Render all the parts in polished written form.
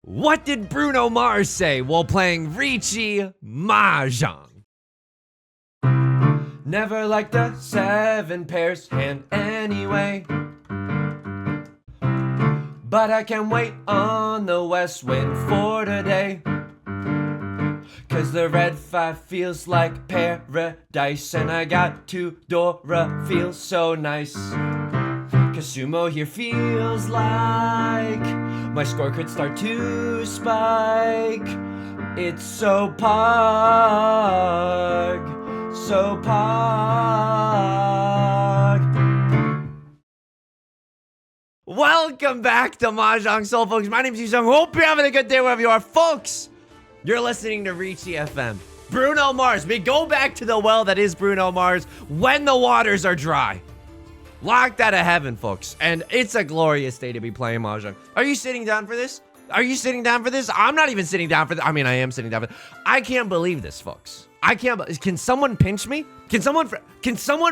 What did Bruno Mars say while playing Riichi Mahjong? Never liked the 7 pairs hand anyway, but I can't wait on the west wind for today, 'cause the red 5 feels like paradise, and I got Dora feels so nice. 'Cause sumo here feels like my score could start to spike. It's so pog, so pog. Welcome back to Mahjong Soul, folks. My name's Yusong. Hope you're having a good day wherever you are, folks. You're listening to Riichi FM. Bruno Mars. We go back to the well that is Bruno Mars when the waters are dry. Locked out of heaven, folks. And it's a glorious day to be playing Mahjong. Are you sitting down for this? Are you sitting down for this? I'm not even sitting down for this. I mean, I am sitting down for this. I can't believe this, folks. I can't. Can someone pinch me? Can someone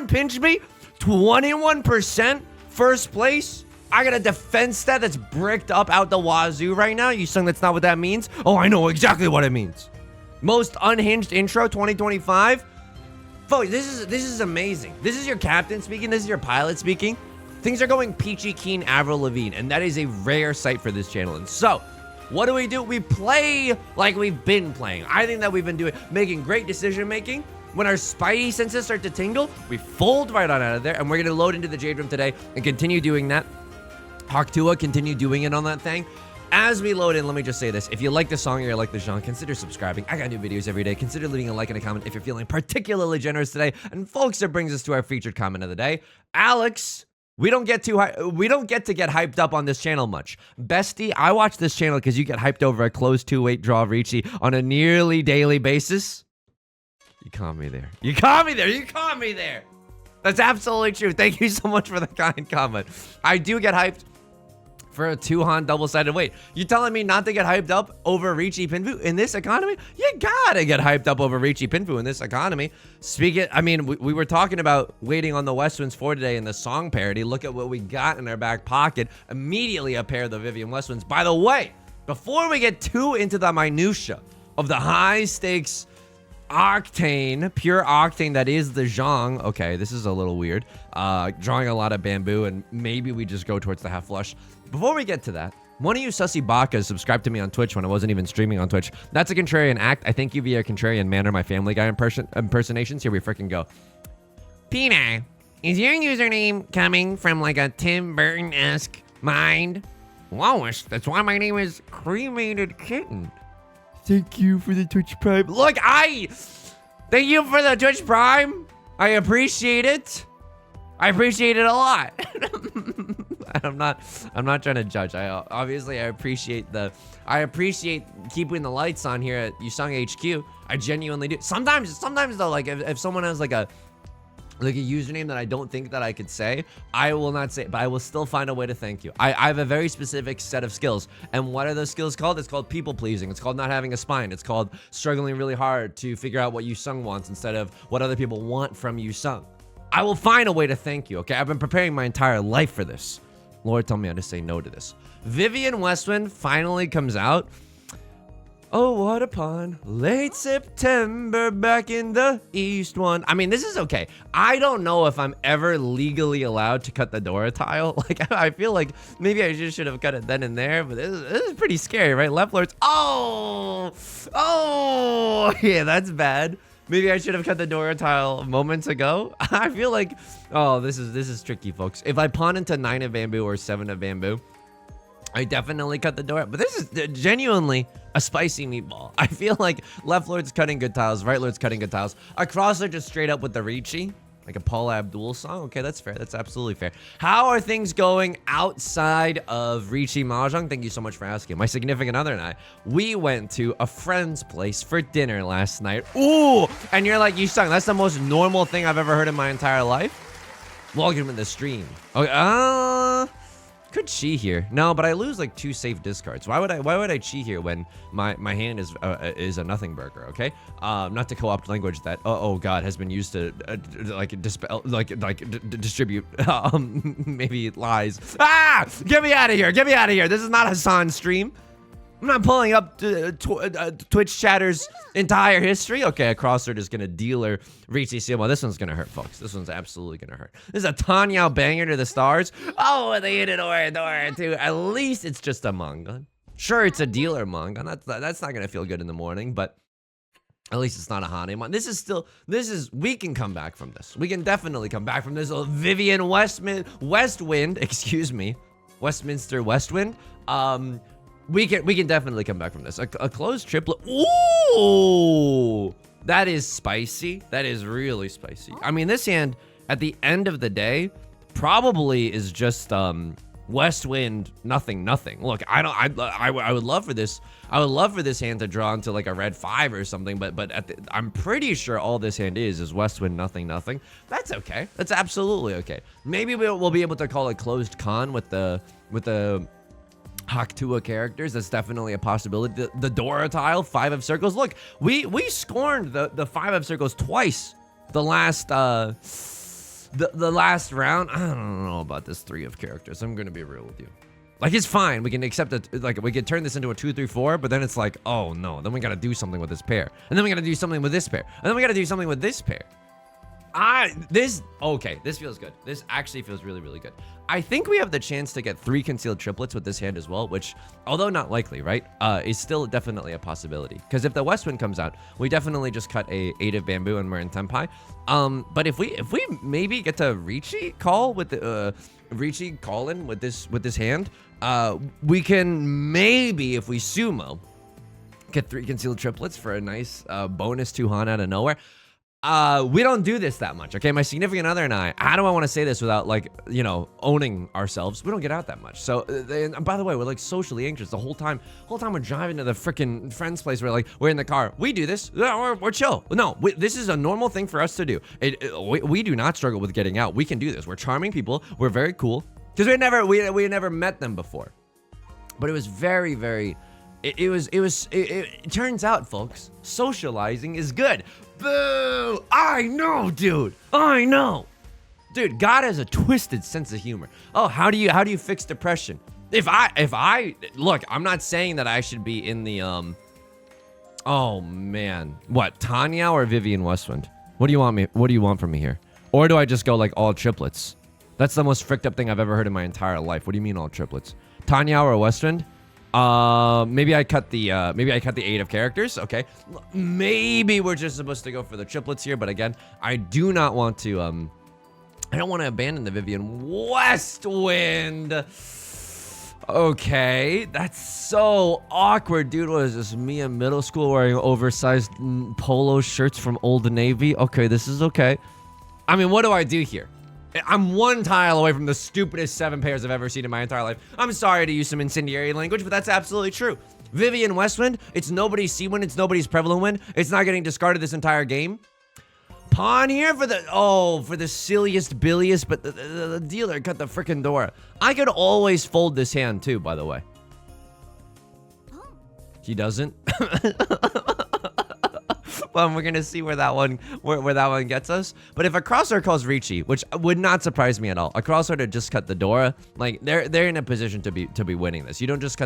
pinch me? 21% first place? I got a defense stat that's bricked up out the wazoo right now. You saying that's not what that means? Oh, I know exactly what it means. Most unhinged intro 2025. Folks, this is amazing. This is your captain speaking. This is your pilot speaking. Things are going peachy keen Avril Lavigne, and that is a rare sight for this channel. And so, what do? We play like we've been playing. I think that we've been making great decision making. When our spidey senses start to tingle, we fold right on out of there, and we're gonna load into the Jade Room today and continue doing that. Hawktua, continue doing it on that thing. As we load in, let me just say this. If you like the song or you like the genre, consider subscribing. I got new videos every day. Consider leaving a like and a comment if you're feeling particularly generous today. And folks, that brings us to our featured comment of the day. Alex, we don't get to get hyped up on this channel much. Bestie, I watch this channel because you get hyped over a close 2-8 draw of Riichi on a nearly daily basis. You caught me there. You caught me there. You caught me there. That's absolutely true. Thank you so much for the kind comment. I do get hyped for a 2-Han double-sided weight. You telling me not to get hyped up over Riichi Pinfu in this economy? You gotta get hyped up over Riichi Pinfu in this economy. I mean, we were talking about waiting on the West Winds for today in the song parody. Look at what we got in our back pocket. Immediately a pair of the Vivian West Winds. By the way, before we get too into the minutia of the high-stakes octane, pure octane that is the Zhang. Okay, this is a little weird. Drawing a lot of bamboo, and maybe we just go towards the half flush. Before we get to that, one of you sussy bakas subscribed to me on Twitch when I wasn't even streaming on Twitch. That's a contrarian act. I thank you via contrarian manner, my Family Guy impersonations. Here we freaking go. Pina, is your username coming from like a Tim Burton-esque mind? Lois, that's why my name is Cremated Kitten. Thank you for the Twitch Prime. Look, thank you for the Twitch Prime. I appreciate it. I appreciate it a lot. I'm not trying to judge. Obviously I appreciate keeping the lights on here at Yusong HQ. I genuinely do. Sometimes though, like if someone has like a username that I don't think that I could say, I will not say it, but I will still find a way to thank you. I have a very specific set of skills. And what are those skills called? It's called people pleasing. It's called not having a spine. It's called struggling really hard to figure out what Yusong wants instead of what other people want from Yusong. I will find a way to thank you, okay? I've been preparing my entire life for this. Lord, tell me how to say no to this. Vivian Westwind finally comes out. Oh, what upon late September back in the East one. I mean, this is okay. I don't know if I'm ever legally allowed to cut the Dora tile. Like, I feel like maybe I just should have cut it then and there, but this is pretty scary, right? Left lords. Oh, yeah, that's bad. Maybe I should have cut the Dora tile moments ago. I feel like, oh, this is tricky, folks. If I pawn into 9 of bamboo or 7 of bamboo, I definitely cut the door. But this is genuinely a spicy meatball. I feel like left lord's cutting good tiles, right lord's cutting good tiles. Across are just straight up with the Riichi, like a Paula Abdul song. Okay, that's fair. That's absolutely fair. How are things going outside of Riichi Mahjong? Thank you so much for asking. My significant other and I, we went to a friend's place for dinner last night. Ooh, and you're like, Yusong, that's the most normal thing I've ever heard in my entire life? Welcome to the stream. Okay, could chi here. No, but I lose like 2 safe discards. Why would I chi here when my hand is a nothing burger, okay? Not to co-opt language that oh god has been used to dispel distribute maybe lies. Ah! Get me out of here. Get me out of here. This is not Hassan's stream. I'm not pulling up Twitch chatter's entire history. Okay, a crossword is gonna dealer Riichi City. This one's gonna hurt, folks. This one's absolutely gonna hurt. This is a Tenhou banger to the stars. Oh, they hit it or too. At least it's just a manga. Sure, it's a dealer manga. That's not gonna feel good in the morning, but at least it's not a Hane manga. We can come back from this. We can definitely come back from this. Vivian Westwind, excuse me, Westminster Westwind. We can definitely come back from this. A closed triplet. Ooh, that is spicy. That is really spicy. I mean, this hand at the end of the day probably is just Westwind nothing. Look, I would love for this. I would love for this hand to draw into like a red 5 or something. But I'm pretty sure all this hand is Westwind nothing. That's okay. That's absolutely okay. Maybe we'll be able to call it closed con with the Hakutua characters. That's definitely a possibility. The Dora tile, 5 of circles. Look, we scorned the 5 of circles twice. The last the last round. I don't know about this 3 of characters. I'm gonna be real with you. Like, it's fine. We can accept it. Like, we can turn this into a 2-3-4, but then it's like, oh no. Then we gotta do something with this pair, and then we gotta do something with this pair, and then we gotta do something with this pair. This feels good. This actually feels really, really good. I think we have the chance to get 3 concealed triplets with this hand as well, which, although not likely, right, is still definitely a possibility. Because if the Westwind comes out, we definitely just cut a 8 of bamboo and we're in Tenpai. But if we maybe get to Riichi call with the Riichi call in with this hand, we can maybe, if we sumo, get 3 concealed triplets for a nice bonus 2 Han out of nowhere. We don't do this that much, okay? My significant other and I, how do I want to say this without, like, you know, owning ourselves? We don't get out that much. So, and by the way, we're like socially anxious the whole time. We're driving to the freaking friend's place. We're in the car. We do this. We're chill. No, this is a normal thing for us to do. We do not struggle with getting out. We can do this. We're charming people. We're very cool because we had never met them before. But it was very, very. It turns out, folks, socializing is good. Boo! I know, dude. I know. Dude, God has a twisted sense of humor. Oh, how do you fix depression? If I look, I'm not saying that I should be in the oh man. What, Tenhou or Vivian Westwind? What do you want from me here? Or do I just go like all triplets? That's the most fricked up thing I've ever heard in my entire life. What do you mean all triplets? Tenhou or Westwind? Maybe I cut the 8 of characters. Okay, maybe we're just supposed to go for the triplets here, but again, I do not want to I don't want to abandon the Vivian Westwind. Okay, that's so awkward, dude. What is this, me in middle school wearing oversized polo shirts from Old Navy? Okay, this is okay. I mean, what do I do here? I'm 1 tile away from the stupidest 7 pairs I've ever seen in my entire life. I'm sorry to use some incendiary language, but that's absolutely true. Vivian Westwind, it's nobody's C-Wind, it's nobody's prevalent win. It's not getting discarded this entire game. Pawn here for the silliest, billiest, but the dealer cut the frickin' Dora. I could always fold this hand too, by the way. He doesn't. Well, we're gonna see where that one gets us. But if a crosshair calls Riichi, which would not surprise me at all, a crosshair to just cut the Dora, like they're in a position to be winning this. You don't just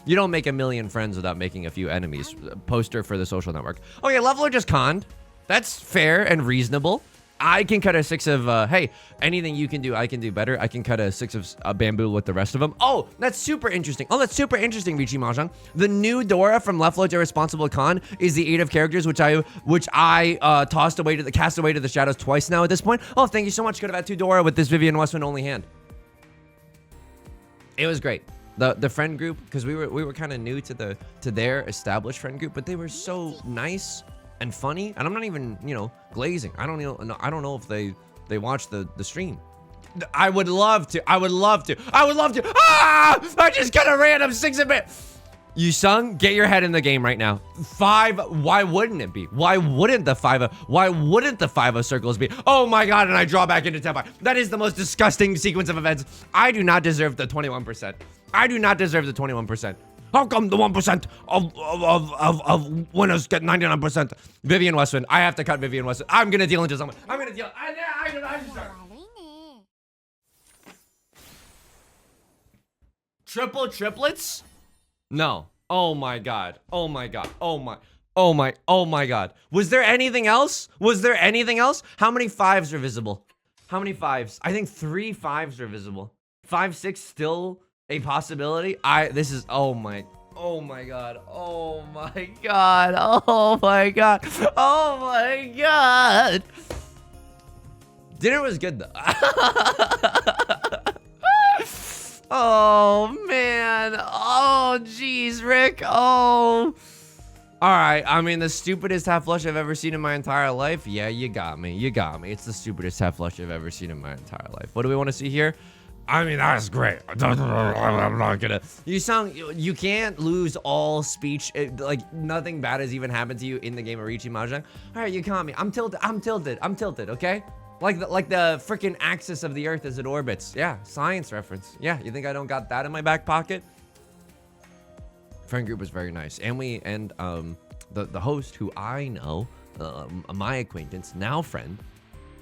you don't make a million friends without making a few enemies. Poster for the social network. Okay, Leveler just conned. That's fair and reasonable. I can cut a 6 of, hey, anything you can do, I can do better. I can cut a 6 of bamboo with the rest of them. Oh, that's super interesting. Oh, that's super interesting, Riichi Mahjong. The new Dora from Left Load's Irresponsible Con is the 8 of characters, which I cast away to the shadows twice now at this point. Oh, thank you so much. Could have had 2 Dora with this Vivian Westwind only hand. It was great. The friend group, because we were kind of new to their established friend group, but they were so nice and funny, and I'm not even, you know, glazing. I don't know if they watch the stream. I would love to. Ah! I just got a random 6 of it. Yusong, get your head in the game right now. 5. Why wouldn't it be? Why wouldn't the 5 of circles be? Oh my god! And I draw back into Tenpai. That is the most disgusting sequence of events. I do not deserve the 21%. I do not deserve the 21%. How come the 1% of winners get 99%? Vivian Westwind. I have to cut Vivian Westwind. I'm gonna deal into someone. I'm gonna deal. Triplets? No. Oh my god. Oh my god. Oh my. Oh my god. Was there anything else? Was there anything else? How many 5s are visible? How many 5s? I think 3 5s are visible. 5, 6 still a possibility. This is, oh my god. Oh my god. Oh my god. Oh my god. Dinner was good though. Oh man. Oh jeez, Rick. Oh. All right. I mean, the stupidest half flush I've ever seen in my entire life. Yeah, you got me. You got me. It's the stupidest half flush I've ever seen in my entire life. What do we want to see here? I mean, that's great. I'm not gonna. You can't lose all speech. Like nothing bad has even happened to you in the game of Riichi Mahjong. All right, you caught me. I'm tilted. Okay. Like the freaking axis of the Earth as it orbits. Yeah, science reference. Yeah, you think I don't got that in my back pocket? Friend group was very nice, and the host who I know, my acquaintance, now friend.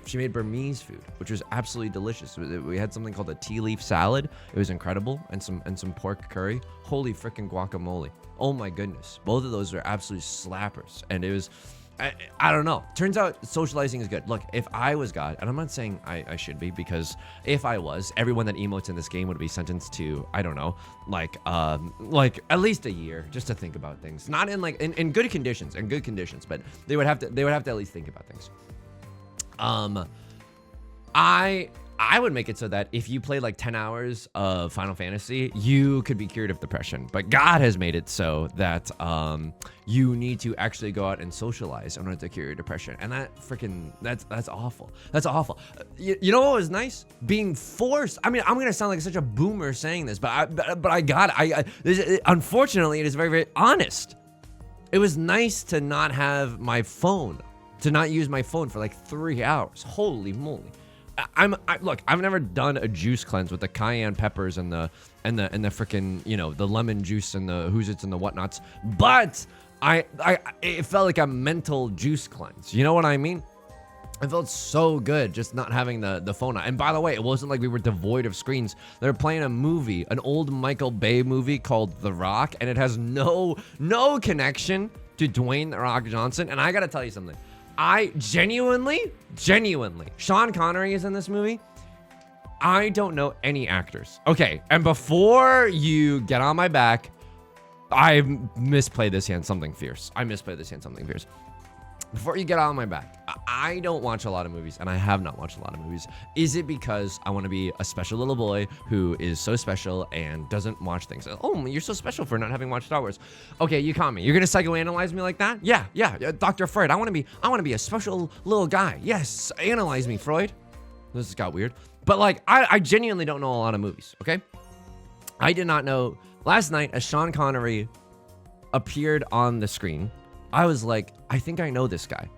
She made Burmese food, which was absolutely delicious. We had something called a tea leaf salad. It was incredible, and some pork curry. Holy freaking guacamole! Oh my goodness, both of those were absolute slappers. And it was, I don't know. Turns out socializing is good. Look, if I was God, and I'm not saying I should be, because if I was, everyone that emotes in this game would be sentenced to, I don't know, like at least a year just to think about things. Not in in good conditions, but they would have to at least think about things. I would make it so that if you play like 10 hours of Final Fantasy, you could be cured of depression. But God has made it so that you need to actually go out and socialize in order to cure your depression. And that's awful. That's awful. You know what was nice? Being forced. I mean, I'm gonna sound like such a boomer saying this, but unfortunately, it is very, very honest. It was nice to not have my phone. To not use my phone for like 3 hours. Holy moly. Look, I've never done a juice cleanse with the cayenne peppers and the freaking, the lemon juice and the who's-its and the whatnots, but it felt like a mental juice cleanse. You know what I mean? It felt so good just not having the phone on. And by the way, it wasn't like we were devoid of screens. They were playing a movie, an old Michael Bay movie called The Rock, and it has no connection to Dwayne The Rock Johnson. And I gotta tell you something. I genuinely, Sean Connery is in this movie. I don't know any actors. Okay, and before you get on my back, I misplayed this hand something fierce. Before you get on my back, I don't watch a lot of movies, and I have not watched a lot of movies. Is it because I want to be a special little boy who is so special and doesn't watch things? Oh, you're so special for not having watched Star Wars. Okay, you caught me. You're gonna psychoanalyze me like that? Yeah, Dr. Freud. I want to be a special little guy. Yes, analyze me, Freud. This has got weird, but like, I genuinely don't know a lot of movies. Okay, I did not know. Last night, as Sean Connery appeared on the screen, I was like, I think I know this guy.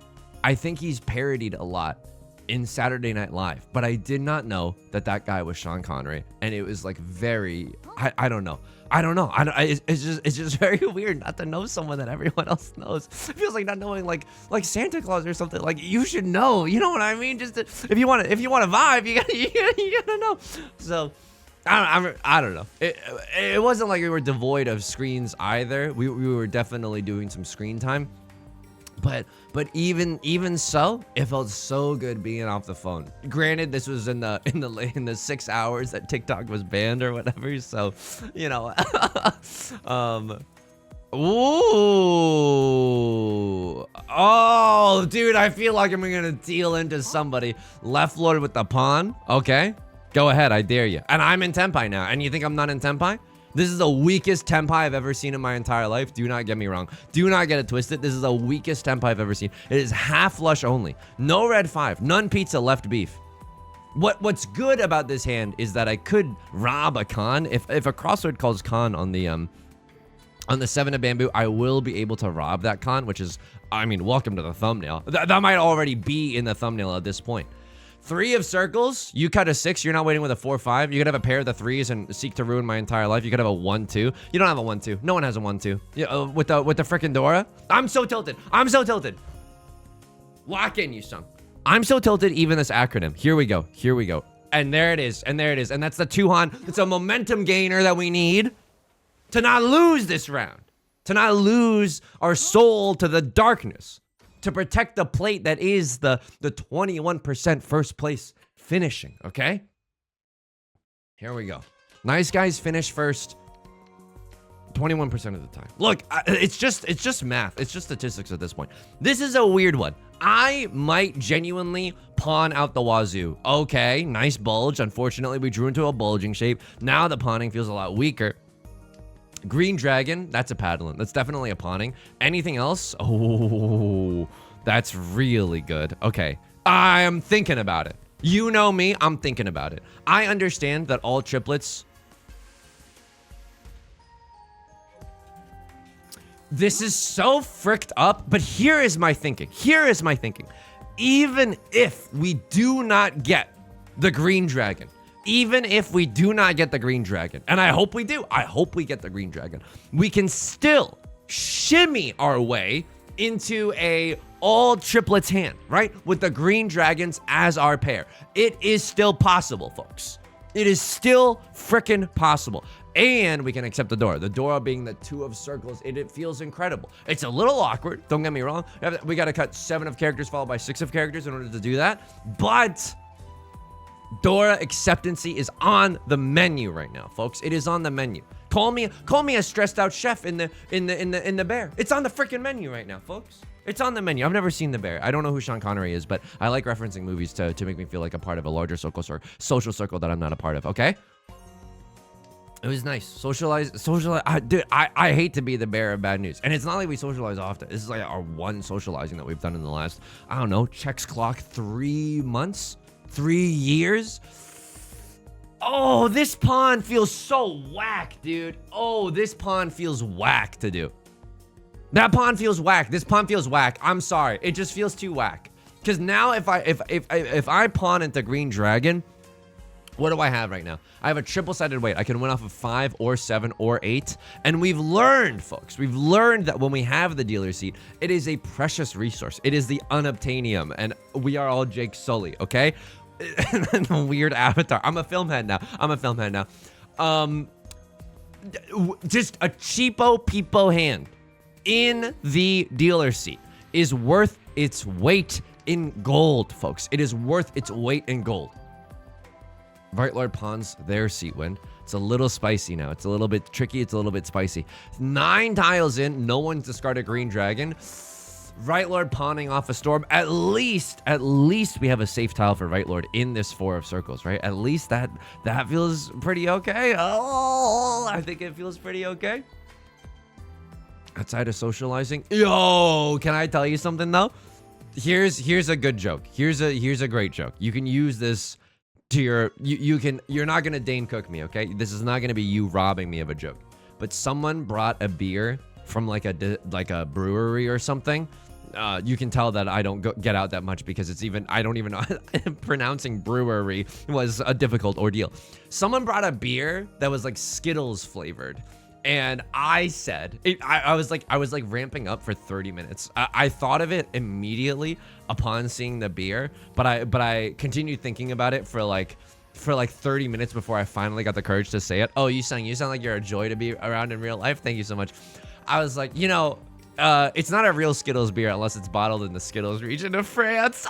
I think he's parodied a lot in Saturday Night Live, but I did not know that guy was Sean Connery. And it was like very, I don't know. It's just very weird not to know someone that everyone else knows. It feels like not knowing like Santa Claus or something. Like, you should know, you know what I mean? Just if you want to vibe, you gotta know. So I don't know. It wasn't like we were devoid of screens either. We were definitely doing some screen time. But even so, it felt so good being off the phone. Granted, this was in the 6 hours that TikTok was banned or whatever. So, ooh. Oh, dude, I feel like I'm gonna deal into somebody. Left Lord with the pawn. Okay. Go ahead, I dare you. And I'm in Tenpai now. And you think I'm not in Tenpai? This is the weakest Tenpai I've ever seen in my entire life. Do not get me wrong. Do not get it twisted. This is the weakest Tenpai I've ever seen. It is half flush only. No red 5. None pizza, left beef. What's good about this hand is that I could rob a con. If a crossword calls con on the 7 of bamboo, I will be able to rob that con, which is, I mean, welcome to the thumbnail. That might already be in the thumbnail at this point. 3 of circles, you cut a 6, you're not waiting with a 4-5. You could have a pair of the 3s and seek to ruin my entire life. You could have a 1-2. You don't have a 1-2. No one has a 1-2. Yeah, with the frickin' Dora. I'm so tilted. Lock in, Yusong. I'm so tilted, even this acronym. Here we go. And there it is. And that's the Tuhan. It's a momentum gainer that we need to not lose this round. to not lose our soul to the darkness, to protect the plate that is the 21% first place finishing, okay? Here we go. Nice guys finish first 21% of the time. Look, it's just math. It's just statistics at this point. This is a weird one. I might genuinely pawn out the wazoo. Okay, nice bulge. Unfortunately, we drew into a bulging shape. Now the pawning feels a lot weaker. Green dragon, that's a paddling. That's definitely a pawning. Anything else? Oh, that's really good. Okay, I am thinking about it. You know me, I'm thinking about it. I understand that all triplets... This is so fricked up, but here is my thinking. Here is my thinking. Even if we do not get the green dragon, even if we do not get the green dragon, and I hope we do, I hope we get the green dragon, we can still shimmy our way into a all triplets hand, right? With the green dragons as our pair. It is still possible, folks. It is still frickin' possible. And we can accept the Dora. The Dora being the 2 of circles, it feels incredible. It's a little awkward, don't get me wrong. We gotta cut 7 of characters followed by 6 of characters in order to do that. But Dora acceptancy is on the menu right now, folks. It is on the menu. Call me a stressed out chef in the bear. It's on the freaking menu right now, folks. It's on the menu. I've never seen The Bear. I don't know who Sean Connery is, but I like referencing movies to make me feel like a part of a larger social circle that I'm not a part of, okay? It was nice. Socialize. Dude, I hate to be the bearer of bad news. And it's not like we socialize often. This is like our one socializing that we've done in the last, I don't know, checks clock 3 months? 3 years? Oh, this pawn feels so whack, dude. Oh, this pawn feels whack to do. That pawn feels whack. This pawn feels whack. I'm sorry. It just feels too whack. Because now if I pawn into green dragon, what do I have right now? I have a triple-sided weight. I can win off of 5 or 7 or 8. And we've learned, folks, we've learned that when we have the dealer seat, it is a precious resource. It is the unobtainium. And we are all Jake Sully, okay? Weird avatar. I'm a film head now. Just a cheapo peepo hand in the dealer seat is worth its weight in gold, folks. It is worth its weight in gold. Right Lord pawns their seat win. It's a little spicy now. It's a little bit tricky. It's a little bit spicy. 9 tiles in. No one's discarded green dragon. Right Lord pawning off a storm. At least we have a safe tile for Right Lord in this 4 of circles, right? At least that feels pretty okay. Oh, I think it feels pretty okay. Outside of socializing. Yo, can I tell you something though? Here's a good joke. Here's a great joke. You can use this to your you're not gonna Dane cook me, okay? This is not gonna be you robbing me of a joke. But someone brought a beer from like a brewery or something. You can tell that I don't get out that much because I don't even know. Pronouncing brewery was a difficult ordeal. Someone brought a beer that was like Skittles flavored. And I said, I was like ramping up for 30 minutes. I thought of it immediately upon seeing the beer, but I continued thinking about it for like 30 minutes before I finally got the courage to say it. Oh, you sound like you're a joy to be around in real life. Thank you so much. I was like, you know, it's not a real Skittles beer unless it's bottled in the Skittles region of France.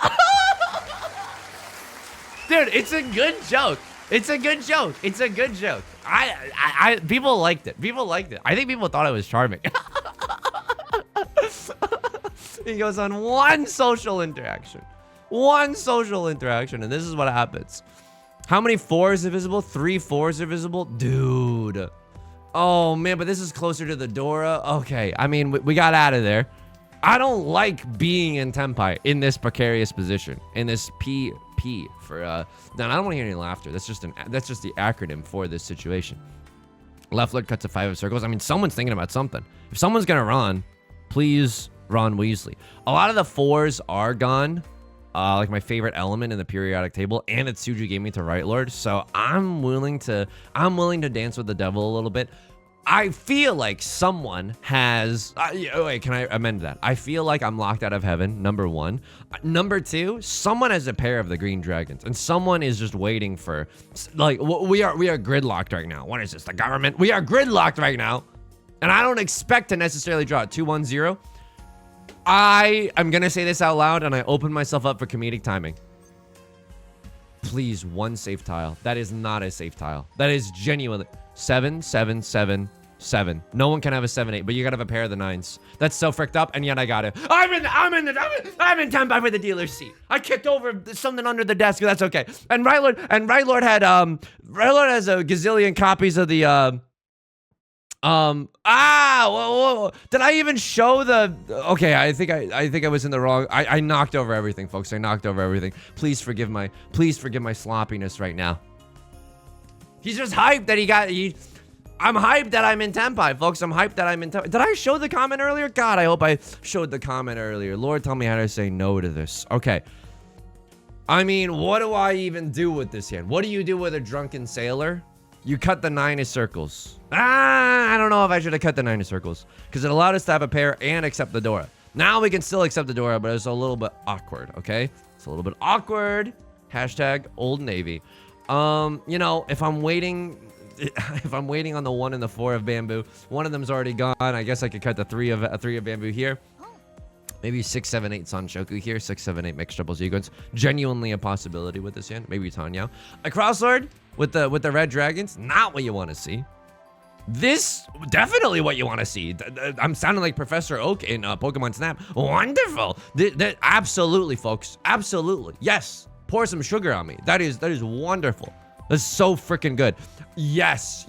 Dude, it's a good joke. It's a good joke. It's a good joke. People liked it. People liked it. I think people thought it was charming. He goes on one social interaction, and this is what happens. How many 4s are visible? 3 4s are visible, dude. Oh man, but this is closer to the Dora. Okay, I mean we got out of there. I don't like being in Tenpai in this precarious position, in this P for no, I don't want to hear any laughter. That's just the acronym for this situation. Left Lord cuts a 5 of circles. I mean, someone's thinking about something. If someone's gonna run, please Ron Weasley. A lot of the 4s are gone. Like my favorite element in the periodic table, and it's Tsuji gave me to Right Lord, so I'm willing to dance with the devil a little bit. I feel like someone has... wait, can I amend that? I feel like I'm locked out of heaven, number 1. Number 2, someone has a pair of the green dragons, and someone is just waiting for... Like, we are gridlocked right now. What is this, the government? We are gridlocked right now. And I don't expect to necessarily draw a 2-1-0. I'm going to say this out loud, and I open myself up for comedic timing. Please, one safe tile. That is not a safe tile. That is genuinely 7, 7, 7, 7. No one can have a 7, 8, but you gotta have a pair of the 9s. That's so fricked up, and yet I got it. I'm in 10 by for the dealer's seat. I kicked over something under the desk. That's okay. And Right Lord has a gazillion copies of the whoa. Did I even show the? Okay, I think I was in the wrong. I knocked over everything, folks. I knocked over everything. Please forgive my sloppiness right now. He's just hyped that I'm hyped that I'm in Tenpai, folks. I'm hyped that I'm in Tenpai. Did I show the comment earlier? God, I hope I showed the comment earlier. Lord, tell me how to say no to this. Okay. I mean, what do I even do with this hand? What do you do with a drunken sailor? You cut the 9 of circles. I don't know if I should have cut the 9 of circles because it allowed us to have a pair and accept the Dora. Now we can still accept the Dora, but it's a little bit awkward, okay? It's a little bit awkward. Hashtag Old Navy. You know, if I'm waiting on the 1 and the 4 of bamboo, one of them's already gone. I guess I could cut the 3 of bamboo here. Maybe 6, 7, 8 Sanshoku here. 6, 7, 8 mixed triple sequence. Genuinely a possibility with this hand. Maybe Tanyao. A Crosslord with the red dragons. Not what you want to see. This definitely what you want to see. I'm sounding like Professor Oak in Pokemon Snap. Wonderful. Absolutely, folks. Absolutely. Yes. Pour some sugar on me. That is wonderful. That's so freaking good. Yes.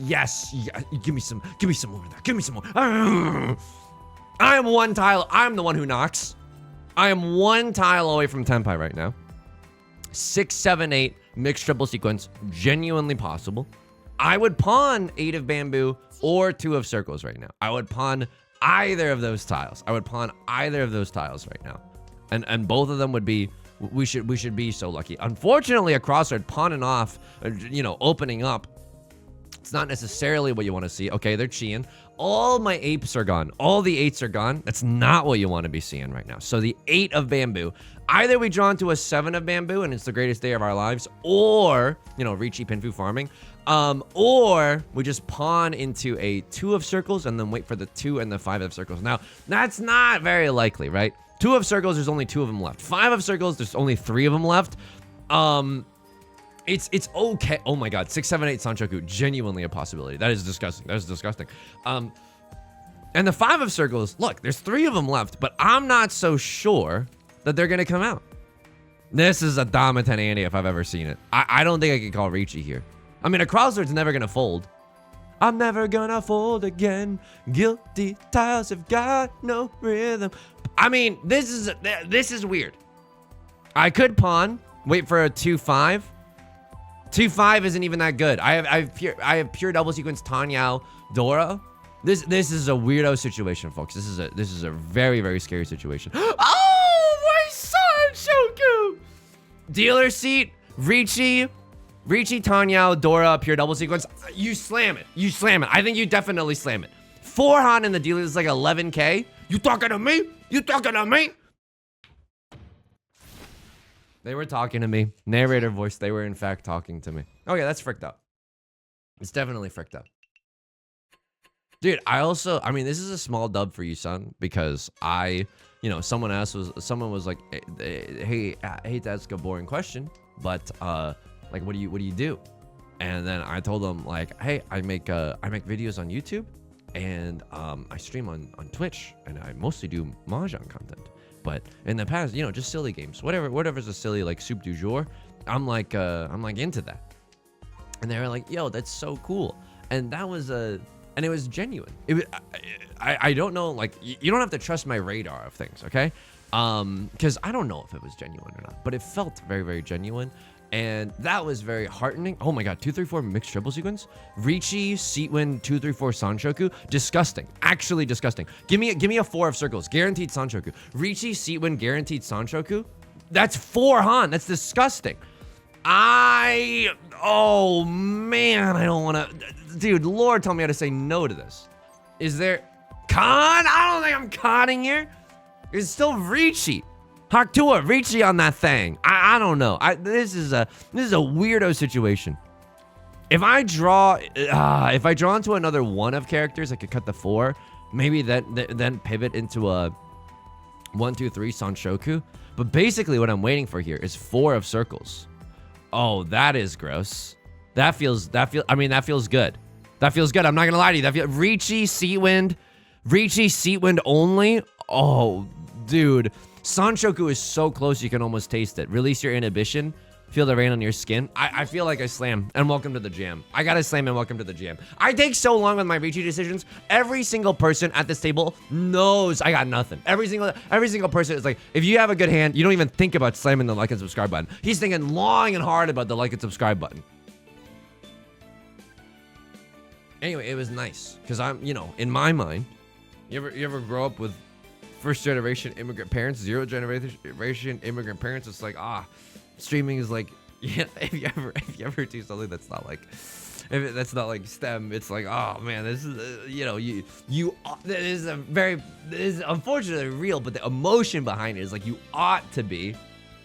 Give me some more of that. Give me some more. I am one tile. I'm the one who knocks. I am one tile away from Tenpai right now. 6, 7, 8 mixed triple sequence. Genuinely possible. I would pawn 8 of bamboo or 2 of circles right now. I would pawn either of those tiles. Right now. And both of them would be, we should be so lucky. Unfortunately, a crossroad pawning off, opening up. It's not necessarily what you want to see. Okay, they're cheating. All my apes are gone. All the 8s are gone. That's not what you want to be seeing right now. So the 8 of bamboo. Either we draw into a 7 of bamboo and it's the greatest day of our lives, or, Riichi Pinfu farming, or we just pawn into a 2 of circles and then wait for the 2 and the 5 of circles. Now, that's not very likely, right? 2 of circles, there's only 2 of them left. 5 of circles, there's only 3 of them left. It's okay. Oh my god, 6, 7, 8 Sanshoku, genuinely a possibility. That is disgusting. And the 5 of circles, look, there's 3 of them left, but I'm not so sure that they're gonna come out. This is a Dama 10 Andy if I've ever seen it. I don't think I can call Riichi here. I mean, a Crosslord's never gonna fold. I'm never gonna fold again. Guilty tiles have got no rhythm. I mean, this is weird. I could pawn, wait for a 2-5. 2-5 isn't even that good. I have pure double sequence Tanyao Dora. This is a weirdo situation, folks. This is a very, very scary situation. Oh, my Sanshoku! Dealer seat, Riichi Tanyao Dora pure double sequence. You slam it. I think you definitely slam it. 4 Han in the dealer is like 11K. You talking to me? They were talking to me. Narrator voice, they were in fact talking to me. Okay, that's fricked up. It's definitely fricked up. Dude, I mean, this is a small dub for you, son, because someone was like, hey, I hate to ask a boring question, but like, what do you do? And then I told them like, hey, I make videos on YouTube, and I stream on Twitch, and I mostly do Mahjong content. But in the past, just silly games, whatever's a silly like soup du jour, I'm like into that. And they were like, yo, that's so cool. And that was and it was genuine. I don't know, like, you don't have to trust my radar of things, okay? Because I don't know if it was genuine or not, but it felt very, very genuine. And that was very heartening. Oh my god, 2, 3, 4 mixed triple sequence. Riichi, Seatwin, 2, 3, 4 Sanshoku. Disgusting. Actually disgusting. Give me a 4 of circles. Guaranteed Sanshoku. Riichi, Seatwin, guaranteed Sanshoku. That's 4 Han. That's disgusting. Oh man, I don't want to. Dude, Lord, tell me how to say no to this. Is there con? I don't think I'm conning here. It's still Riichi. Haktua, Riichi on that thing. I don't know. This is a weirdo situation. If I draw into another one of characters, I could cut the 4. Maybe then pivot into a 1, 2, 3 Sanshoku. But basically what I'm waiting for here is 4 of circles. Oh, that is gross. That feels good. That feels good. I'm not gonna lie to you. Riichi Seatwind only. Oh, dude. Sanshoku is so close you can almost taste it. Release your inhibition. Feel the rain on your skin. I feel like I slam, and welcome to the jam. I gotta slam and welcome to the jam. I take so long with my Riichi decisions. Every single person at this table knows I got nothing. Every single person is like, if you have a good hand, you don't even think about slamming the like and subscribe button. He's thinking long and hard about the like and subscribe button. Anyway, it was nice, because I'm, in my mind, you ever grow up with first generation immigrant parents, 0 generation immigrant parents? It's like, streaming is like, yeah, if you ever do something that's not like, that's not like STEM, it's like, oh man, this is, this is unfortunately real, but the emotion behind it is like, you ought to be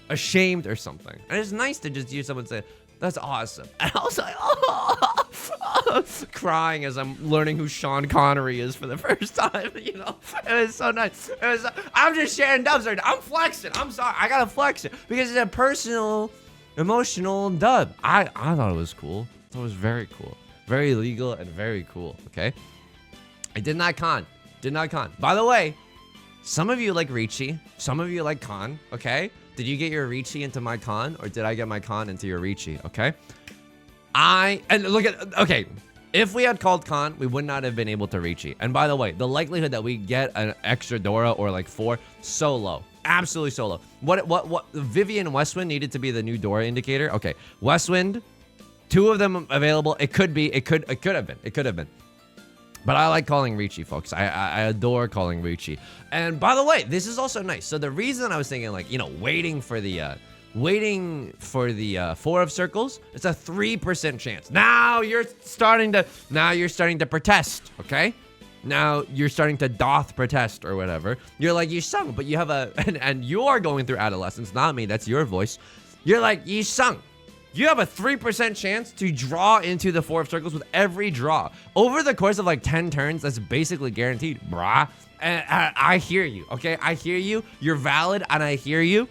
ashamed or something. And it's nice to just hear someone say, that's awesome. And I was like, crying as I'm learning who Sean Connery is for the first time, It was so nice. I'm just sharing dubs right now. I'm flexing. I'm sorry. I gotta flex it because it's a personal, emotional dub. I thought it was cool. I thought it was very cool. Very legal and very cool, okay? I did not con. By the way, some of you like Riichi. Some of you like con, okay? Did you get your Riichi into my con, or did I get my con into your Riichi, okay? Okay, if we had called con, we would not have been able to Riichi. And by the way, the likelihood that we get an extra Dora or like 4, so low. Absolutely so low. What Vivian Westwind needed to be the new Dora indicator. Okay, Westwind, 2 of them available. It could have been. But I like calling Riichi, folks. I adore calling Riichi. And by the way, this is also nice. So the reason I was thinking, like, waiting for the 4 of circles, it's a 3% chance. Now you're starting to protest, okay? Now you're starting to doth protest or whatever. You're like, Yusong, but you have and you're going through adolescence, not me. That's your voice. You're like, Yusong, you have a 3% chance to draw into the 4 of circles with every draw. Over the course of like 10 turns, that's basically guaranteed, brah. And I hear you, okay? I hear you. You're valid, and I hear you.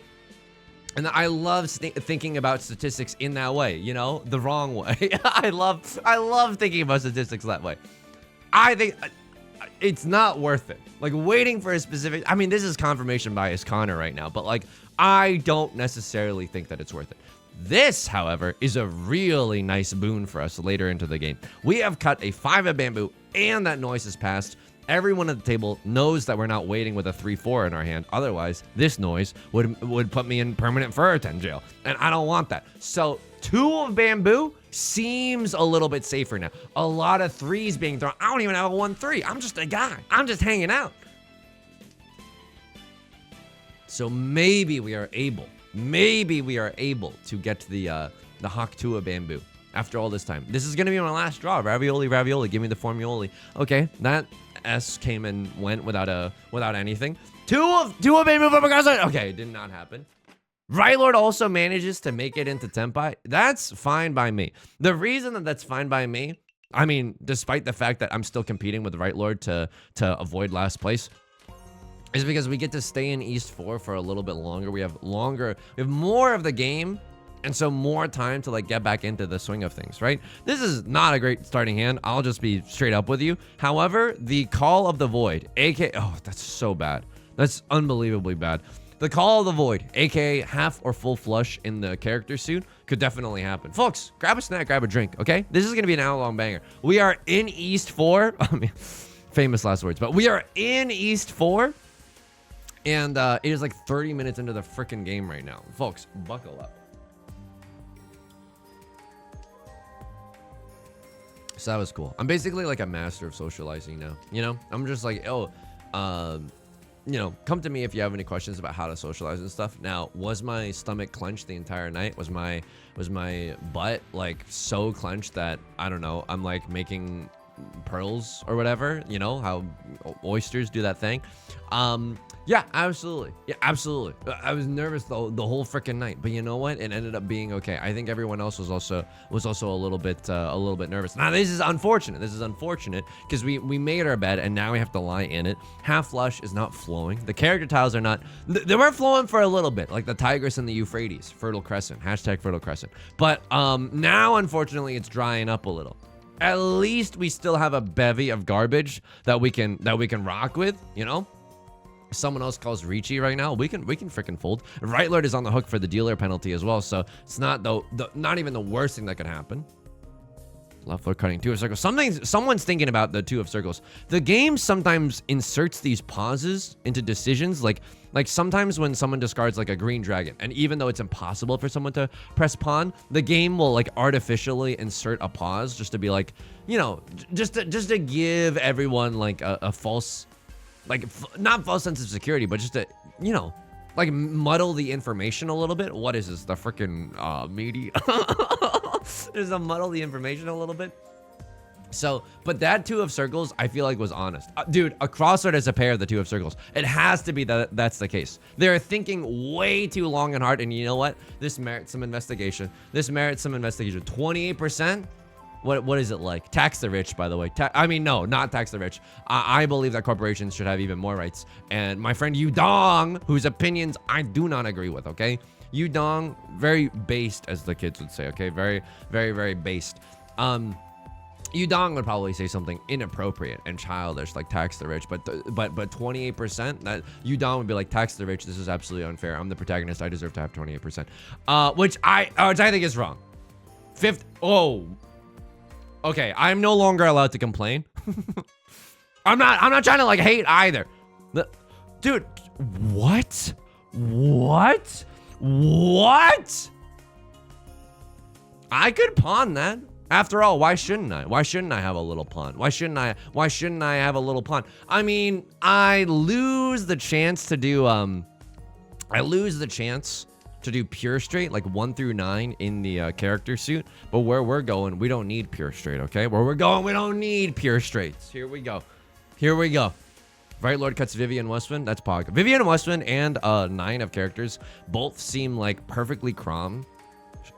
And I love thinking about statistics in that way, the wrong way. I love thinking about statistics that way. I think it's not worth it. Like, waiting for a specific, this is confirmation bias Connor right now, but like, I don't necessarily think that it's worth it. This, however, is a really nice boon for us later into the game. We have cut a 5 of bamboo, and that noise has passed. Everyone at the table knows that we're not waiting with a 3-4 in our hand. Otherwise, this noise would put me in permanent Furten jail, and I don't want that. So 2 of bamboo seems a little bit safer now. A lot of 3s being thrown. I don't even have a 1-3. I'm just a guy. I'm just hanging out. So maybe we are able to get to the Hawk 2 of bamboo after all this time. This is gonna be my last draw. Ravioli, give me the formuoli. Okay, that S came and went without anything. 2 of bamboo from Akagi. Okay, it did not happen. Right Lord also manages to make it into Tenpai. That's fine by me. The reason that's fine by me, despite the fact that I'm still competing with Right Lord to avoid last place, is because we get to stay in East 4 for a little bit longer. We have more of the game, and so more time to like get back into the swing of things, right? This is not a great starting hand. I'll just be straight up with you. However, the Call of the Void, aka, oh, that's so bad. That's unbelievably bad. The Call of the Void, aka half or full flush in the character suit, could definitely happen. Folks, grab a snack, grab a drink, okay? This is gonna be an hour-long banger. We are in East 4. Famous last words, but we are in East 4. And it is like 30 minutes into the freaking game right now. Folks, buckle up. So that was cool. I'm basically like a master of socializing now. I'm just like, come to me if you have any questions about how to socialize and stuff. Now, was my stomach clenched the entire night? Was my butt like so clenched that, I don't know, I'm like making pearls or whatever, how oysters do that thing? Yeah, absolutely. Yeah, absolutely. I was nervous the whole freaking night, but you know what? It ended up being okay. I think everyone else was also a little bit nervous. Now this is unfortunate. This is unfortunate because we made our bed and now we have to lie in it. Half flush is not flowing. The character tiles are not. They were flowing for a little bit, like the Tigris and the Euphrates, Fertile Crescent. Hashtag Fertile Crescent. But now unfortunately it's drying up a little. At least we still have a bevy of garbage that we can rock with, you know? Someone else calls Riichi right now. We can freaking fold. Right Lord is on the hook for the dealer penalty as well, so it's not not even the worst thing that could happen. Left foot cutting 2 of circles. Someone's thinking about the 2 of circles. The game sometimes inserts these pauses into decisions, like sometimes when someone discards like a green dragon, and even though it's impossible for someone to press pawn, the game will like artificially insert a pause just to be like, you know, just to give everyone like a false, like not false sense of security, but just to, you know, like muddle the information a little bit. What is this? The freaking media? Just to muddle the information a little bit. So, but that 2 of circles, I feel like was honest. Dude, a crossword is a pair of the 2 of circles. It has to be that's the case. They're thinking way too long and hard, and you know what? This merits some investigation. 28%? What is it like? Tax the rich, by the way. I mean, no, not tax the rich. I believe that corporations should have even more rights. And my friend Yudong, whose opinions I do not agree with, okay? Yudong, very based, as the kids would say, okay? Very, very, very based. Yudong would probably say something inappropriate and childish, like tax the rich, but 28%, that Yudong would be like, tax the rich, this is absolutely unfair. I'm the protagonist, I deserve to have 28%. Which I think is wrong. Okay, I'm no longer allowed to complain. I'm not trying to like hate either. Dude, what? I could pawn that. After all, why shouldn't I? Why shouldn't I have a little pawn? Why shouldn't I have a little pawn? I mean, I lose the chance to do pure straight, like 1 through 9 in the character suit. But where we're going, we don't need pure straight, okay? Where we're going, we don't need pure straights. Here we go. Right Lord cuts Vivian Westwind. That's Pog. Vivian Westwind and 9 of characters both seem like perfectly crom.